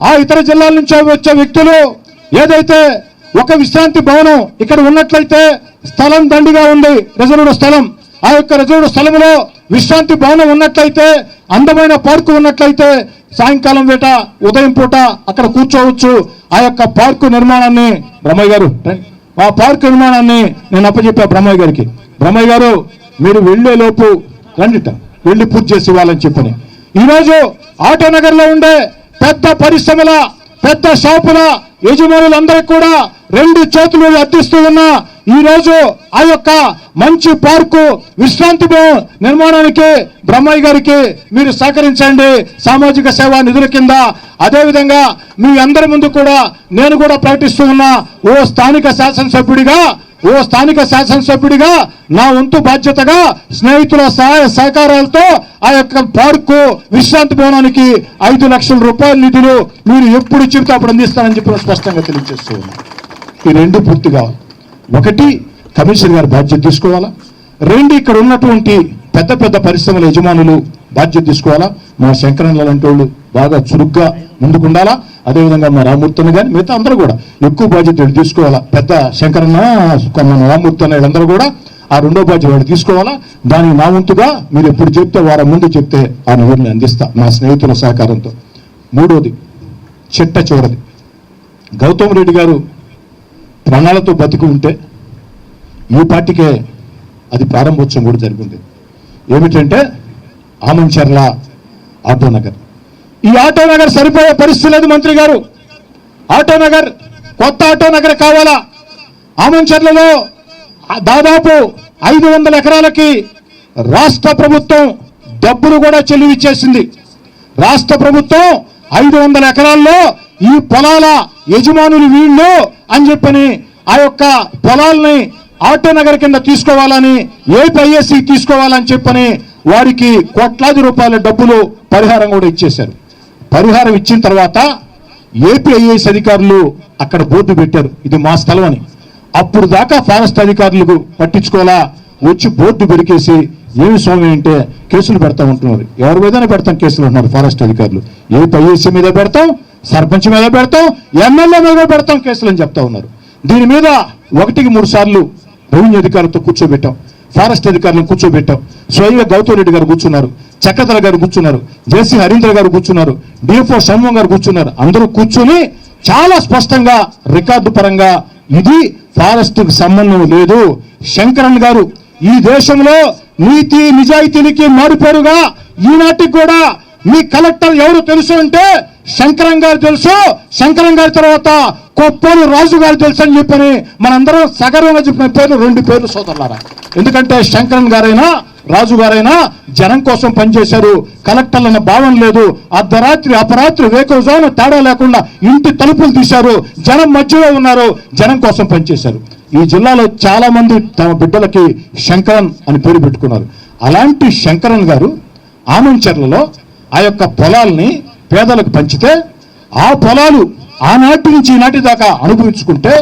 ఆ ఇతర జిల్లాల నుంచి వచ్చే వ్యక్తులు ఏదైతే ఒక విశ్రాంతి భవనం ఇక్కడ ఉన్నట్లయితే స్థలం దండిగా ఉంది, రిజర్వ్డ్ స్థలం. ఆ యొక్క రిజర్వ్డ్ స్థలంలో విశ్రాంతి భవనం ఉన్నట్లయితే అందమైన పార్కు ఉన్నట్లయితే సాయంకాలం వేట ఉదయం పూట అక్కడ కూర్చోవచ్చు. ఆ యొక్క పార్కు నిర్మాణాన్ని బ్రహ్మయ్య గారు ఆ పార్కు నిర్మాణాన్ని నేను అప్పచెప్పా బ్రహ్మయ్య గారికి. బ్రహ్మయ్య గారు మీరు వెళ్లే లోపు రండిట వెళ్లి పూర్తి చేసి ఇవ్వాలని చెప్పని ఈరోజు ఆటో నగర్ లో ఉండే పెద్ద పరిశ్రమల పెద్ద షాపుల యజమానులందరికీ కూడా 2 చేతులు అర్థిస్తూ ఉన్నా ఈ రోజు ఆ యొక్క మంచి పార్కు విశ్రాంతి నిర్మాణానికి బ్రహ్మయ్య గారికి మీరు సహకరించండి. సామాజిక సేవా నిధుల కింద అదేవిధంగా మీ అందరి ముందు కూడా నేను కూడా ప్రకటిస్తూ ఉన్నా, ఓ స్థానిక శాసనసభ్యుడిగా నా వంతు బాధ్యతగా స్నేహితుల సహాయ సహకారాలతో ఆ యొక్క పార్కు విశ్రాంతి భవనానికి 5 లక్షల రూపాయల నిధులు మీరు ఎప్పుడు చెబితే అప్పుడు అందిస్తానని చెప్పి స్పష్టంగా తెలియజేస్తూ ఉన్నా. ఈ రెండు పూర్తి కావాలి. ఒకటి, కమిషనర్ గారు బాధ్యత తీసుకోవాలా. రెండు, ఇక్కడ ఉన్నటువంటి పెద్ద పెద్ద పరిశ్రమల యజమానులు బాధ్యత తీసుకోవాలా. మా శంకరన్న లాంటి వాళ్ళు బాగా చురుగ్గా ముందుకుండాలా. అదేవిధంగా మా రామూర్తిని కానీ మిగతా అందరూ కూడా ఎక్కువ బాధ్యత తీసుకోవాలా. పెద్ద శంకరన్న, మన రామూర్తి అన్న వీళ్ళందరూ కూడా ఆ రెండో బాధ్యత వాళ్ళు తీసుకోవాలా. దానికి నా వంతుగా మీరు ఎప్పుడు చెప్తే వారం ముందు చెప్తే ఆ నిధుల్ని అందిస్తా మా స్నేహితుల సహకారంతో. మూడోది, చిట్ట చివరిది, గౌతమ్ రెడ్డి గారు ప్రాణాలతో బతికి ఉంటే ఈ పార్టీకే అది ప్రారంభోత్సవం కూడా జరిగింది. ఏమిటంటే ఆమంచర్ల ఆటోనగర్. ఈ ఆటోనగర్ సరిపోయే పరిస్థితి లేదు మంత్రి గారు. ఆటోనగర్, కొత్త ఆటోనగర్ కావాలా. ఆమంచర్లలో దాదాపు 500 ఎకరాలకి రాష్ట్ర ప్రభుత్వం డబ్బులు కూడా చెల్లివిచ్చేసింది. రాష్ట్ర ప్రభుత్వం 500 ఎకరాల్లో ఈ పొలాల యజమానులు వీళ్ళు అని చెప్పని ఆ యొక్క పొలాల్ని ఆటోనగర్ కింద తీసుకోవాలని, ఏపీఐఎస్సి తీసుకోవాలని చెప్పని వారికి కోట్లాది రూపాయల డబ్బులు పరిహారం కూడా ఇచ్చేశారు. పరిహారం ఇచ్చిన తర్వాత ఏపీఐఎస్ అధికారులు అక్కడ బోర్డు పెట్టారు, ఇది మా స్థలం అని. అప్పుడు దాకా ఫారెస్ట్ అధికారులకు పట్టించుకోవాలా, వచ్చి బోర్డు పెరికేసి ఏమి స్వామి అంటే కేసులు పెడతా ఉంటున్నారు. ఎవరి మీదనే పెడతాం కేసులు అంటున్నారు ఫారెస్ట్ అధికారులు. ఏపీఐఎస్సి మీద పెడతాం, సర్పంచ్ మీద పెడతాం, ఎమ్మెల్యే మీద పెడతాం కేసులు అని చెప్తా ఉన్నారు. దీని మీద 1-3 సార్లు రెవెన్యూ అధికారులతో కూర్చోబెట్టాం, ఫారెస్ట్ అధికారులను కూర్చోబెట్టాం. స్వయంగా గౌతమ్ రెడ్డి గారు కూర్చున్నారు, చక్రధర గారు కూర్చున్నారు, జేసీ హరీంద్ర గారు కూర్చున్నారు, డిఎఫ్ఓ షణ్ముఖం గారు కూర్చున్నారు. అందరూ కూర్చొని చాలా స్పష్టంగా రికార్డు పరంగా ఇది ఫారెస్ట్ కు సంబంధం లేదు. శంకరన్ గారు ఈ దేశంలో నీతి నిజాయితీలకి మారుపేరుగా ఈనాటికి కూడా మీ కలెక్టర్ ఎవరు తెలుసు అంటే శంకరన్ గారు తెలుసు. శంకరన్ గారి తర్వాత కొప్పూరు రాజు గారు తెలుసు అని చెప్పని మనందరం సగర్వంగా చెప్పిన పేర్లు 2 పేర్లు సోదరులారా. ఎందుకంటే శంకరన్ గారైనా రాజు గారైనా జనం కోసం పనిచేశారు. కలెక్టర్లు అన్న భావం లేదు. అర్ధరాత్రి అపరాత్రి వేకువజామున తేడా లేకుండా ఇంటి తలుపులు తీశారు, జనం మధ్యలో ఉన్నారు, జనం కోసం పనిచేశారు. ఈ జిల్లాలో చాలా మంది తమ బిడ్డలకి శంకరన్ అని పేరు పెట్టుకున్నారు. అలాంటి శంకరన్ గారు ఆమంచర్లలో ఆ యొక్క పొలాల్ని పేదలకు పంచితే ఆ పొలాలు ఆనాటి నుంచి ఈనాటి దాకా అనుభవించుకుంటే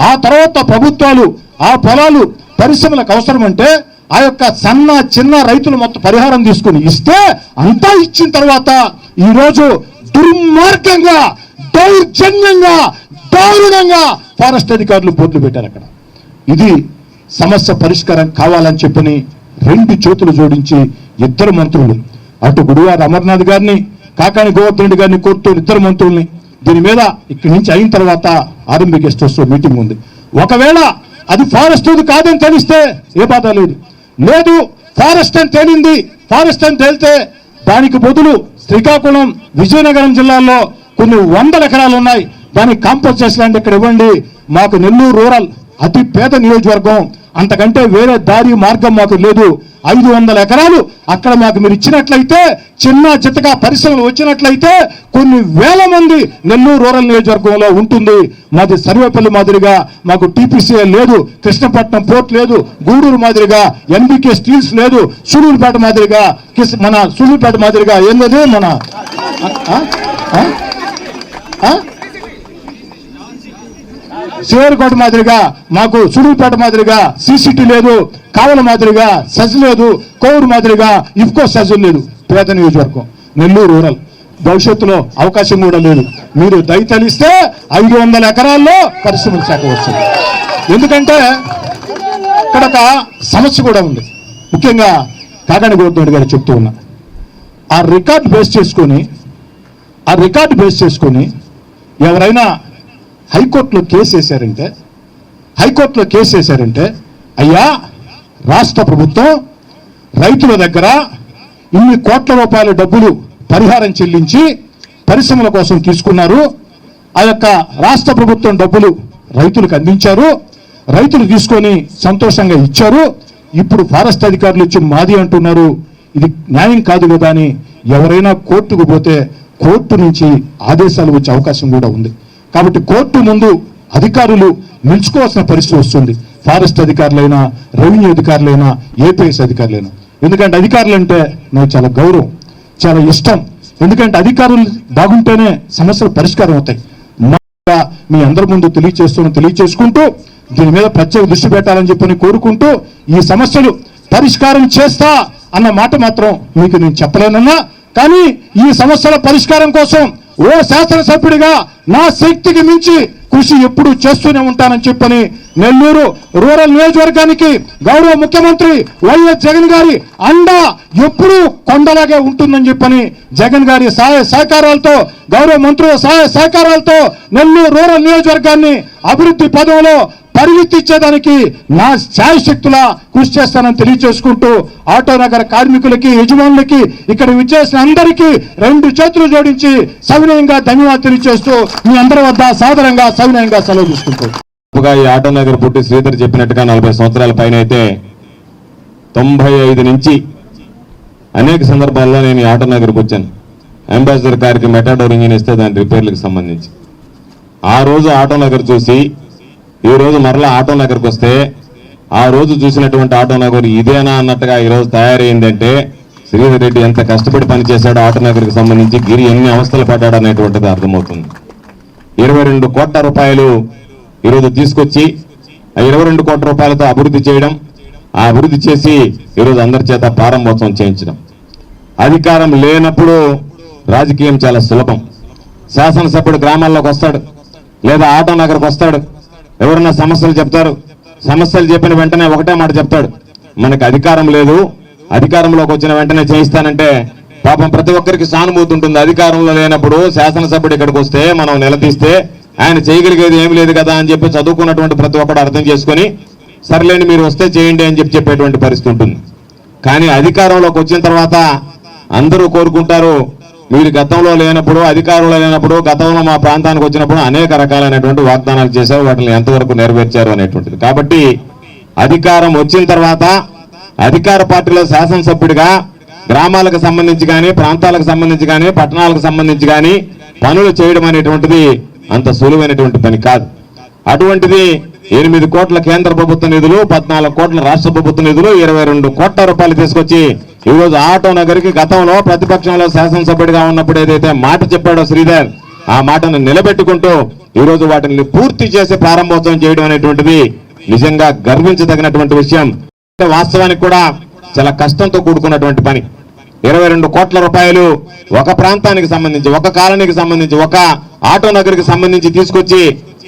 ఆ తర్వాత ప్రభుత్వాలు ఆ పొలాలు పరిశ్రమలకు అవసరం అంటే ఆ యొక్క చిన్న రైతులు మొత్తం పరిహారం తీసుకుని ఇస్తే అంతా ఇచ్చిన తర్వాత ఈరోజు దుర్మార్గంగా, దౌర్జన్యంగా, దారుణంగా ఫారెస్ట్ అధికారులు బోర్డులు పెట్టారు అక్కడ. ఇది సమస్య పరిష్కారం కావాలని చెప్పని 2 చేతులు జోడించి 2 మంత్రులు, అటు గుడివాడ అమర్నాథ్ గారిని, కాకాని గోవర్ధన్ రెడ్డి గారిని కోరుతూ 2 మంత్రుల్ని దీని మీద ఇక్కడి నుంచి అయిన తర్వాత ఆర్ఎంబీ గెస్ట్ హౌస్ లో మీటింగ్ ఉంది. ఒకవేళ అది ఫారెస్ట్ కాదని తెలిస్తే ఏ బాధ లేదు. ఫారెస్ట్ అని తేలింది, ఫారెస్ట్ అని తేలితే దానికి బదులు శ్రీకాకుళం, విజయనగరం జిల్లాల్లో కొన్ని 100 ఎకరాలు ఉన్నాయి, దానికి కాంపన్సేషన్ ల్యాండ్ ఇక్కడ ఇవ్వండి. మాకు నెల్లూరు రూరల్ అతి పేద నియోజకవర్గం, అంతకంటే వేరే దారి మార్గం మాకు లేదు. 500 ఎకరాలు అక్కడ మాకు మీరు ఇచ్చినట్లయితే, చిన్న చిత్తగా పరిశ్రమలు వచ్చినట్లయితే కొన్ని వేల మంది నెల్లూరు రూరల్ నియోజకవర్గంలో ఉంటుంది. మాది సర్వేపల్లి మాదిరిగా మాకు టీపీసీఎల్ లేదు, కృష్ణపట్నం పోర్ట్ లేదు, గూడూరు మాదిరిగా ఎన్బికే స్టీల్స్ లేదు, సూళ్ళూరుపేట మాదిరిగా మన సూళ్ళూరుపేట మాదిరిగా ఏంటది మన శివరికోట మాదిరిగా మాకు సూళ్ళూరుపేట మాదిరిగా సిసిటీ లేదు, కావల మాదిరిగా సెజ్ లేదు, కోవూరు మాదిరిగా ఇఫ్కో సెజ్ లేదు. పేద నియోజకవర్గం నెల్లూరు రూరల్ భవిష్యత్తులో అవకాశం కూడా లేదు. మీరు దయతలిస్తే 500 ఎకరాల్లో పరిశ్రమల శాఖ వస్తుంది. ఎందుకంటే ఇక్కడ ఒక సమస్య కూడా ఉంది. ముఖ్యంగా కాకాని గోవర్ధన్ గారు చెప్తూ ఉన్నా, ఆ రికార్డు బేస్ చేసుకొని ఎవరైనా హైకోర్టులో కేసు వేశారంటే అయ్యా రాష్ట్ర ప్రభుత్వం రైతుల దగ్గర ఇన్ని కోట్ల రూపాయల డబ్బులు పరిహారం చెల్లించి పరిశ్రమల కోసం తీసుకున్నారు. ఆ యొక్క రాష్ట్ర ప్రభుత్వం డబ్బులు రైతులకు అందించారు, రైతులు తీసుకొని సంతోషంగా ఇచ్చారు. ఇప్పుడు ఫారెస్ట్ అధికారులు ఇచ్చి మాది అంటున్నారు. ఇది న్యాయం కాదు కదా అని ఎవరైనా కోర్టుకు పోతే కోర్టు నుంచి ఆదేశాలు వచ్చే అవకాశం కూడా ఉంది. కాబట్టి కోర్టు ముందు అధికారులు నిలుచుకోవాల్సిన పరిస్థితి వస్తుంది. ఫారెస్ట్ అధికారులైనా, రెవెన్యూ అధికారులైనా, ఏపీఎస్ అధికారులైనా. ఎందుకంటే అధికారులు అంటే నాకు చాలా గౌరవం, చాలా ఇష్టం. ఎందుకంటే అధికారులు బాగుంటేనే సమస్యలు పరిష్కారం అవుతాయి. మీ అందరి ముందు తెలియచేసుకుంటూ దీని మీద ప్రత్యేక దృష్టి పెట్టాలని చెప్పని కోరుకుంటూ ఈ సమస్యలు పరిష్కారం చేస్తా అన్న మాట మాత్రం మీకు నేను చెప్పలేనన్నా, కానీ ఈ సమస్యల పరిష్కారం కోసం ఓ శాసనసభ్యుడిగా నా శక్తికి మించి కృషి ఎప్పుడు చేస్తూనే ఉంటానని చెప్పని నెల్లూరు రూరల్ నియోజకవర్గానికి గౌరవ ముఖ్యమంత్రి వైఎస్ జగన్ గారి అండ ఎప్పుడూ కొండలాగే ఉంటుందని చెప్పని జగన్ గారి సహాయ సహకారాలతో, గౌరవ మంత్రుల సహాయ సహకారాలతో నెల్లూరు రూరల్ నియోజకవర్గాన్ని అభివృద్ధి పదంలో పరిగెత్తించేదానికి నా శాయశక్తులా కృషి చేస్తానని తెలియజేసుకుంటూ ఆటో నగర కార్మికులకి, యజమానులకి, ఇక్కడ విచ్చేసిన అందరికీ 2 చేతులు జోడించి సవినయంగా ధన్యవాదాలు తెలియజేస్తూ మీ అందరి వద్ద సాదరంగా సవినయంగా సెలవు తీసుకుంటూ ఈ ఆటో నగర్ పుట్టి శ్రీధర్ చెప్పినట్టుగా 40 సంవత్సరాల పైన అయితే 95 నుంచి అనేక సందర్భాల్లో నేను ఈ ఆటో నగర్కి వచ్చాను. అంబాసిడర్ కారికి మెటాడోర్ ఇంజిన్ ఇస్తే దాని రిపేర్లకు సంబంధించి ఆ రోజు ఆటో నగర్ చూసి ఈ రోజు మరలా ఆటో నగర్కి వస్తే ఆ రోజు చూసినటువంటి ఆటో నగర్ ఇదేనా అన్నట్టుగా ఈరోజు తయారైందంటే శ్రీధర్ రెడ్డి ఎంత కష్టపడి పనిచేశాడో ఆటో నగర్కి సంబంధించి, గిరి ఎన్ని అవస్థలు పడ్డాడు అనేటువంటిది అర్థమవుతుంది. 22 కోట్ల రూపాయలు ఈరోజు తీసుకొచ్చి ఆ 22 కోట్ల రూపాయలతో అభివృద్ధి చేయడం, ఆ అభివృద్ధి చేసి ఈరోజు అందరి చేత ప్రారంభోత్సవం చేయించడం. అధికారం లేనప్పుడు రాజకీయం చాలా సులభం. శాసనసభ్యుడు గ్రామాల్లోకి వస్తాడు, లేదా ఆటో నగర్కి వస్తాడు, ఎవరన్నా సమస్యలు చెప్తారు, సమస్యలు చెప్పిన వెంటనే ఒకటే మాట చెప్తాడు, మనకు అధికారం లేదు, అధికారంలోకి వచ్చిన వెంటనే చేయిస్తానంటే పాపం ప్రతి ఒక్కరికి సానుభూతి ఉంటుంది. అధికారంలో లేనప్పుడు శాసనసభ్యుడు ఇక్కడికి వస్తే మనం నిలదీస్తే ఆయన చేయగలిగేది ఏమి లేదు కదా అని చెప్పి చదువుకున్నటువంటి ప్రతి ఒక్కరు అర్థం చేసుకొని సర్లేని మీరు వస్తే చేయండి అని చెప్పేటువంటి పరిస్థితి ఉంటుంది. కానీ అధికారంలోకి వచ్చిన తర్వాత అందరూ కోరుకుంటారు, మీరు గతంలో లేనప్పుడు, అధికారంలో లేనప్పుడు, గతంలో మా ప్రాంతానికి వచ్చినప్పుడు అనేక రకాలైనటువంటి వాగ్దానాలు చేశారు, వాటిని ఎంతవరకు నెరవేర్చారు అనేటువంటిది. కాబట్టి అధికారం వచ్చిన తర్వాత అధికార పార్టీలో శాసనసభ్యుడిగా గ్రామాలకు సంబంధించి కానీ, ప్రాంతాలకు సంబంధించి కానీ, పట్టణాలకు సంబంధించి కానీ పనులు చేయడం అనేటువంటిది అంత సులువైనటువంటి పని కాదు. అటువంటిది 8 కోట్ల కేంద్ర ప్రభుత్వ నిధులు, 14 కోట్ల రాష్ట్ర ప్రభుత్వ నిధులు, 22 కోట్ల రూపాయలు తీసుకొచ్చి ఈరోజు ఆటో నగర్కి గతంలో ప్రతిపక్షంలో శాసనసభ్యుడిగా ఉన్నప్పుడు ఏదైతే మాట చెప్పాడో శ్రీధర్, ఆ మాటను నిలబెట్టుకుంటూ ఈరోజు వాటిని పూర్తి చేసి ప్రారంభోత్సవం చేయడం అనేటువంటిది నిజంగా గర్వించదగినటువంటి విషయం. వాస్తవానికి కూడా చాలా కష్టంతో కూడుకున్నటువంటి పని. 22 కోట్ల రూపాయలు ఒక ప్రాంతానికి సంబంధించి, ఒక కాలనీకి సంబంధించి, ఒక ఆటో నగర్కి సంబంధించి తీసుకొచ్చి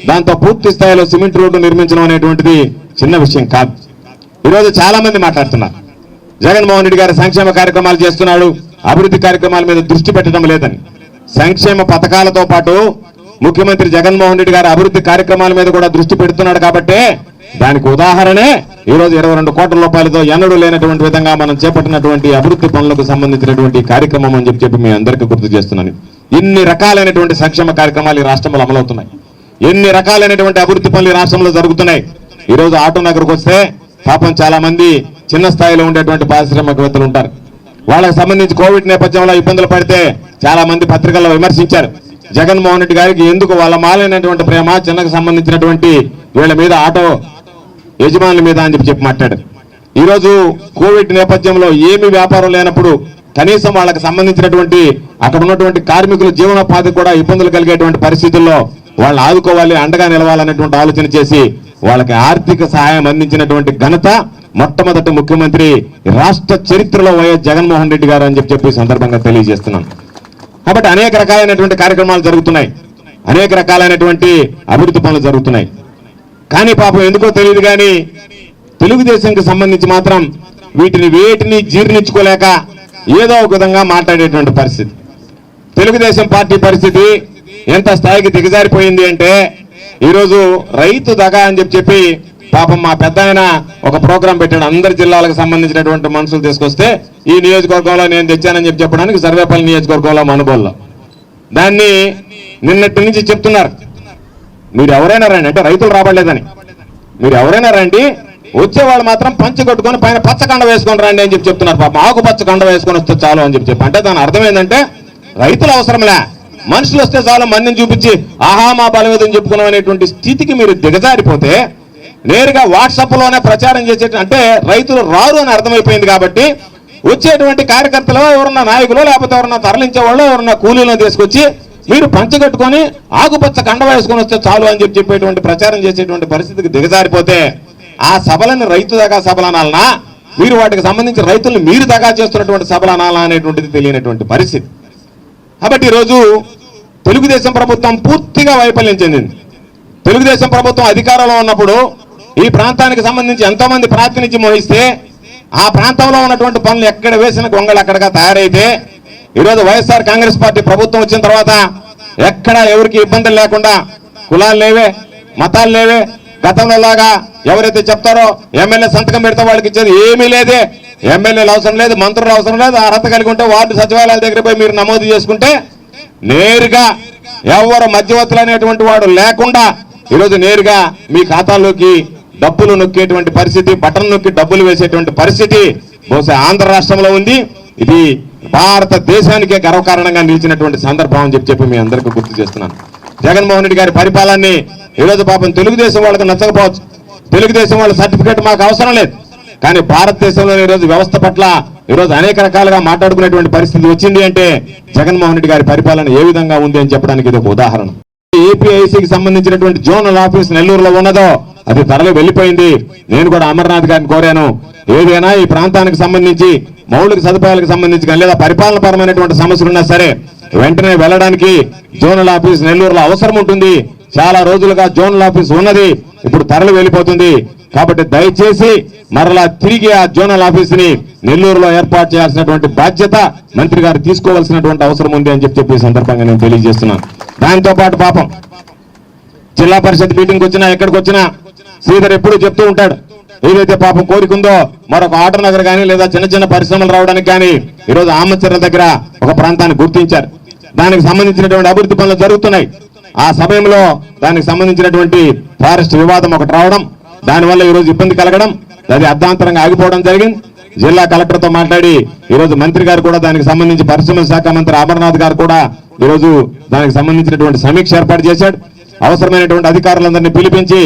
దాంతో పూర్తి స్థాయిలో సిమెంట్ రోడ్డు నిర్మించడం అనేటువంటిది చిన్న విషయం కాదు. ఈరోజు చాలా మంది మాట్లాడుతున్నారు, జగన్మోహన్ రెడ్డి గారు సంక్షేమ కార్యక్రమాలు చేస్తున్నాడు, అభివృద్ధి కార్యక్రమాల మీద దృష్టి పెట్టడం లేదని. సంక్షేమ పథకాలతో పాటు ముఖ్యమంత్రి జగన్మోహన్ రెడ్డి గారు అభివృద్ధి కార్యక్రమాల మీద కూడా దృష్టి పెడుతున్నాడు. కాబట్టే దానికి ఉదాహరణే ఈరోజు 22 కోట్ల రూపాయలతో ఎన్నడూ లేనటువంటి విధంగా మనం చేపట్టినటువంటి అభివృద్ధి పనులకు సంబంధించినటువంటి కార్యక్రమం అని చెప్పి మీ అందరికీ గుర్తు చేస్తున్నాను. ఇన్ని రకాలైనటువంటి సంక్షేమ కార్యక్రమాలు ఈ రాష్ట్రంలో అమలవుతున్నాయి, ఎన్ని రకాలైనటువంటి అభివృద్ధి పనులు ఈ రాష్ట్రంలో జరుగుతున్నాయి. ఈరోజు ఆటో నగర్కి వస్తే పాపం చాలా మంది చిన్న స్థాయిలో ఉండేటువంటి పారిశ్రామికవేత్తలు ఉంటారు. వాళ్ళకి సంబంధించి కోవిడ్ నేపథ్యంలో ఇబ్బందులు పడితే చాలా మంది పత్రికల్లో విమర్శించారు. జగన్మోహన్ రెడ్డి గారికి ఎందుకు వాళ్ళ మాలైనటువంటి ప్రేమ, చిన్నకు సంబంధించినటువంటి వీళ్ళ మీద, ఆటో యజమానుల మీద అని చెప్పి మాట్లాడారు. ఈరోజు కోవిడ్ నేపథ్యంలో ఏమి వ్యాపారం లేనప్పుడు కనీసం వాళ్ళకి సంబంధించినటువంటి అక్కడ ఉన్నటువంటి కార్మికుల జీవనోపాధి కూడా ఇబ్బందులు కలిగేటువంటి పరిస్థితుల్లో వాళ్ళని ఆదుకోవాలి, అండగా నిలవాలనేటువంటి ఆలోచన చేసి వాళ్ళకి ఆర్థిక సహాయం అందించినటువంటి ఘనత మొట్టమొదటి ముఖ్యమంత్రి రాష్ట్ర చరిత్రలో వైఎస్ జగన్మోహన్ రెడ్డి గారు అని చెప్పి సందర్భంగా తెలియజేస్తున్నాను. కాబట్టి అనేక రకాలైనటువంటి కార్యక్రమాలు జరుగుతున్నాయి, అనేక రకాలైనటువంటి అభివృద్ధి పనులు జరుగుతున్నాయి. కానీ పాపం ఎందుకో తెలియదు కానీ తెలుగుదేశంకి సంబంధించి మాత్రం వేటిని జీర్ణించుకోలేక ఏదో ఒక విధంగా మాట్లాడేటువంటి పరిస్థితి. తెలుగుదేశం పార్టీ పరిస్థితి ఎంత స్థాయికి దిగజారిపోయింది అంటే ఈరోజు రైతు దగా అని చెప్పి పాపం మా పెద్ద ఆయన ఒక ప్రోగ్రాం పెట్టాడు. అందరి జిల్లాలకు సంబంధించినటువంటి మనుషులు తీసుకొస్తే ఈ నియోజకవర్గంలో నేను తెచ్చానని చెప్పడానికి సర్వేపల్లి నియోజకవర్గంలో మనుగోల్లో దాన్ని నిన్నటి నుంచి చెప్తున్నారు. మీరు ఎవరైనా రండి అంటే రైతులు రాబడలేదని, మీరు ఎవరైనా రండి, వచ్చేవాళ్ళు మాత్రం పంచి కొట్టుకొని పైన పచ్చ కండ వేసుకొని రండి అని చెప్తున్నారు. పాపం ఆకుపచ్చ కండ వేసుకొని వస్తే చాలు అని చెప్పి అంటే దాని అర్థం ఏంటంటే రైతులు అవసరంలే, మనుషులు వస్తే చాలు మందిని చూపించి ఆహా మా బలవేదని చెప్పుకున్నాం అనేటువంటి స్థితికి మీరు దిగజారిపోతే నేరుగా వాట్సాప్లోనే ప్రచారం చేసే అంటే రైతులు రారు అని అర్థమైపోయింది. కాబట్టి వచ్చేటువంటి కార్యకర్తలు ఎవరన్నా నాయకులు లేకపోతే ఎవరన్నా తరలించే వాళ్ళు ఎవరన్నా కూలీలను తీసుకొచ్చి మీరు పంచగట్టుకొని ఆకుపచ్చ కండ వేసుకొని వస్తే చాలు అని చెప్పేటువంటి ప్రచారం చేసేటువంటి పరిస్థితికి దిగజారిపోతే ఆ సభలను రైతు దాకా సభలు అనాలనా, మీరు వాటికి సంబంధించి రైతులను మీరు దాకా చేస్తున్నటువంటి సభలు అనాలా అనేటువంటిది తెలియనటువంటి పరిస్థితి. కాబట్టి ఈరోజు తెలుగుదేశం ప్రభుత్వం పూర్తిగా వైఫల్యం చెందింది. తెలుగుదేశం ప్రభుత్వం అధికారంలో ఉన్నప్పుడు ఈ ప్రాంతానికి సంబంధించి ఎంతో మంది ప్రాతినిధ్యం వహిస్తే ఆ ప్రాంతంలో ఉన్నటువంటి పనులు ఎక్కడ వేసిన గొంగళి అక్కడగా తయారైతే ఈరోజు వైఎస్ఆర్ కాంగ్రెస్ పార్టీ ప్రభుత్వం వచ్చిన తర్వాత ఎక్కడ ఎవరికి ఇబ్బందులు లేకుండా కులాలు లేవే, మతాలు లేవే, గతంలో లాగా ఎవరైతే చెప్తారో ఎమ్మెల్యే సంతకం పెడితే వాళ్ళకి ఇచ్చేది ఏమీ లేదే, ఎమ్మెల్యేలు అవసరం లేదు, మంత్రులు అవసరం లేదు, అర్హత కలిగి ఉంటే వార్డు సచివాలయాల దగ్గర పోయి మీరు నమోదు చేసుకుంటే నేరుగా ఎవరు మధ్యవర్తులు అనేటువంటి వాడు లేకుండా ఈరోజు నేరుగా మీ ఖాతాల్లోకి డబ్బులు నొక్కేటువంటి పరిస్థితి, బటన్ నొక్కి డబ్బులు వేసేటువంటి పరిస్థితి బహుశా ఆంధ్ర రాష్ట్రంలో ఉంది. ఇది భారతదేశానికే గర్వకారణంగా నిలిచినటువంటి సందర్భం అని చెప్పి మీ అందరికీ గుర్తు చేస్తున్నాను. జగన్మోహన్ రెడ్డి గారి పరిపాలనని ఈరోజు పాపం తెలుగుదేశం వాళ్ళకి నచ్చకపోవచ్చు, తెలుగుదేశం వాళ్ళ సర్టిఫికేట్ మాకు అవసరం లేదు, కానీ భారతదేశంలోని ఈరోజు వ్యవస్థ పట్ల ఈరోజు అనేక రకాలుగా మాట్లాడుకునేటువంటి పరిస్థితి వచ్చింది అంటే జగన్మోహన్ రెడ్డి గారి పరిపాలన ఏ విధంగా ఉంది అని చెప్పడానికి ఇది ఒక ఉదాహరణ. ఏపీఐసీకి సంబంధించినటువంటి జోనల్ ఆఫీస్ నెల్లూరులో ఉన్నదో అది తరలి వెళ్ళిపోయింది. నేను కూడా అమర్నాథ్ గారిని కోరాను, ఏదైనా ఈ ప్రాంతానికి సంబంధించి మౌలిక సదుపాయాలకు సంబంధించి కానీ లేదా పరిపాలన పరమైనటువంటి సమస్యలు ఉన్నా సరే వెంటనే వెళ్ళడానికి జోనల్ ఆఫీస్ నెల్లూరులో అవసరం ఉంటుంది. చాలా రోజులుగా జోనల్ ఆఫీస్ ఉన్నది, ఇప్పుడు తరలి వెళ్ళిపోతుంది. కాబట్టి దయచేసి మరలా తిరిగి ఆ జోనల్ ఆఫీస్ ని నెల్లూరులో ఏర్పాటు చేయాల్సినటువంటి బాధ్యత మంత్రి గారు తీసుకోవాల్సినటువంటి అవసరం ఉంది అని చెప్పి సందర్భంగా నేను తెలియజేస్తున్నాను. దాంతో పాటు పాపం జిల్లా పరిషత్ మీటింగ్ వచ్చినా ఎక్కడికి వచ్చినా శ్రీధర్ ఎప్పుడు చెప్తూ ఉంటాడు, ఏదైతే పాపం కోరికుందో మరొక ఆటో నగర్ కానీ లేదా చిన్న చిన్న పరిశ్రమలు రావడానికి కానీ ఈరోజు ఆమచర్ల దగ్గర ఒక ప్రాంతాన్ని గుర్తించారు. దానికి సంబంధించినటువంటి అభివృద్ధి పనులు జరుగుతున్నాయి. ఆ సమయంలో దానికి సంబంధించినటువంటి ఫారెస్ట్ వివాదం ఒకటి రావడం, దానివల్ల ఈరోజు ఇబ్బంది కలగడం, అది అర్ధాంతరంగా ఆగిపోవడం జరిగింది. జిల్లా కలెక్టర్తో మాట్లాడి ఈరోజు మంత్రి గారు కూడా దానికి సంబంధించి పరిశ్రమల శాఖ మంత్రి అమర్నాథ్ గారు కూడా ఈరోజు దానికి సంబంధించినటువంటి సమీక్ష ఏర్పాటు చేశాడు. అవసరమైనటువంటి అధికారులందరినీ పిలిపించి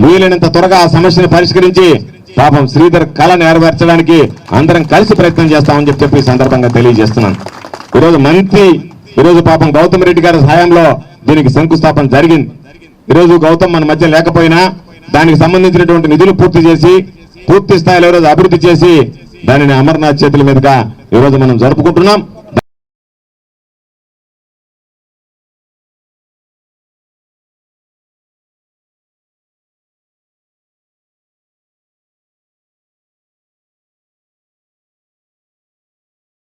వీలైనంత త్వరగా ఆ సమస్యను పరిష్కరించి పాపం శ్రీధర్ కళ నెరవేర్చడానికి అందరం కలిసి ప్రయత్నం చేస్తామని చెప్పి ఈ సందర్భంగా తెలియజేస్తున్నాను. ఈరోజు పాపం గౌతమ్ రెడ్డి గారి సహాయంలో దీనికి శంకుస్థాపన జరిగింది. ఈరోజు గౌతమ్ మన మధ్య లేకపోయినా దానికి సంబంధించినటువంటి నిధులు పూర్తి స్థాయిలో ఈరోజు అభివృద్ధి చేసి దానిని అమర్నాథ్ చేతుల మీదుగా ఈరోజు మనం జరుపుకుంటున్నాం.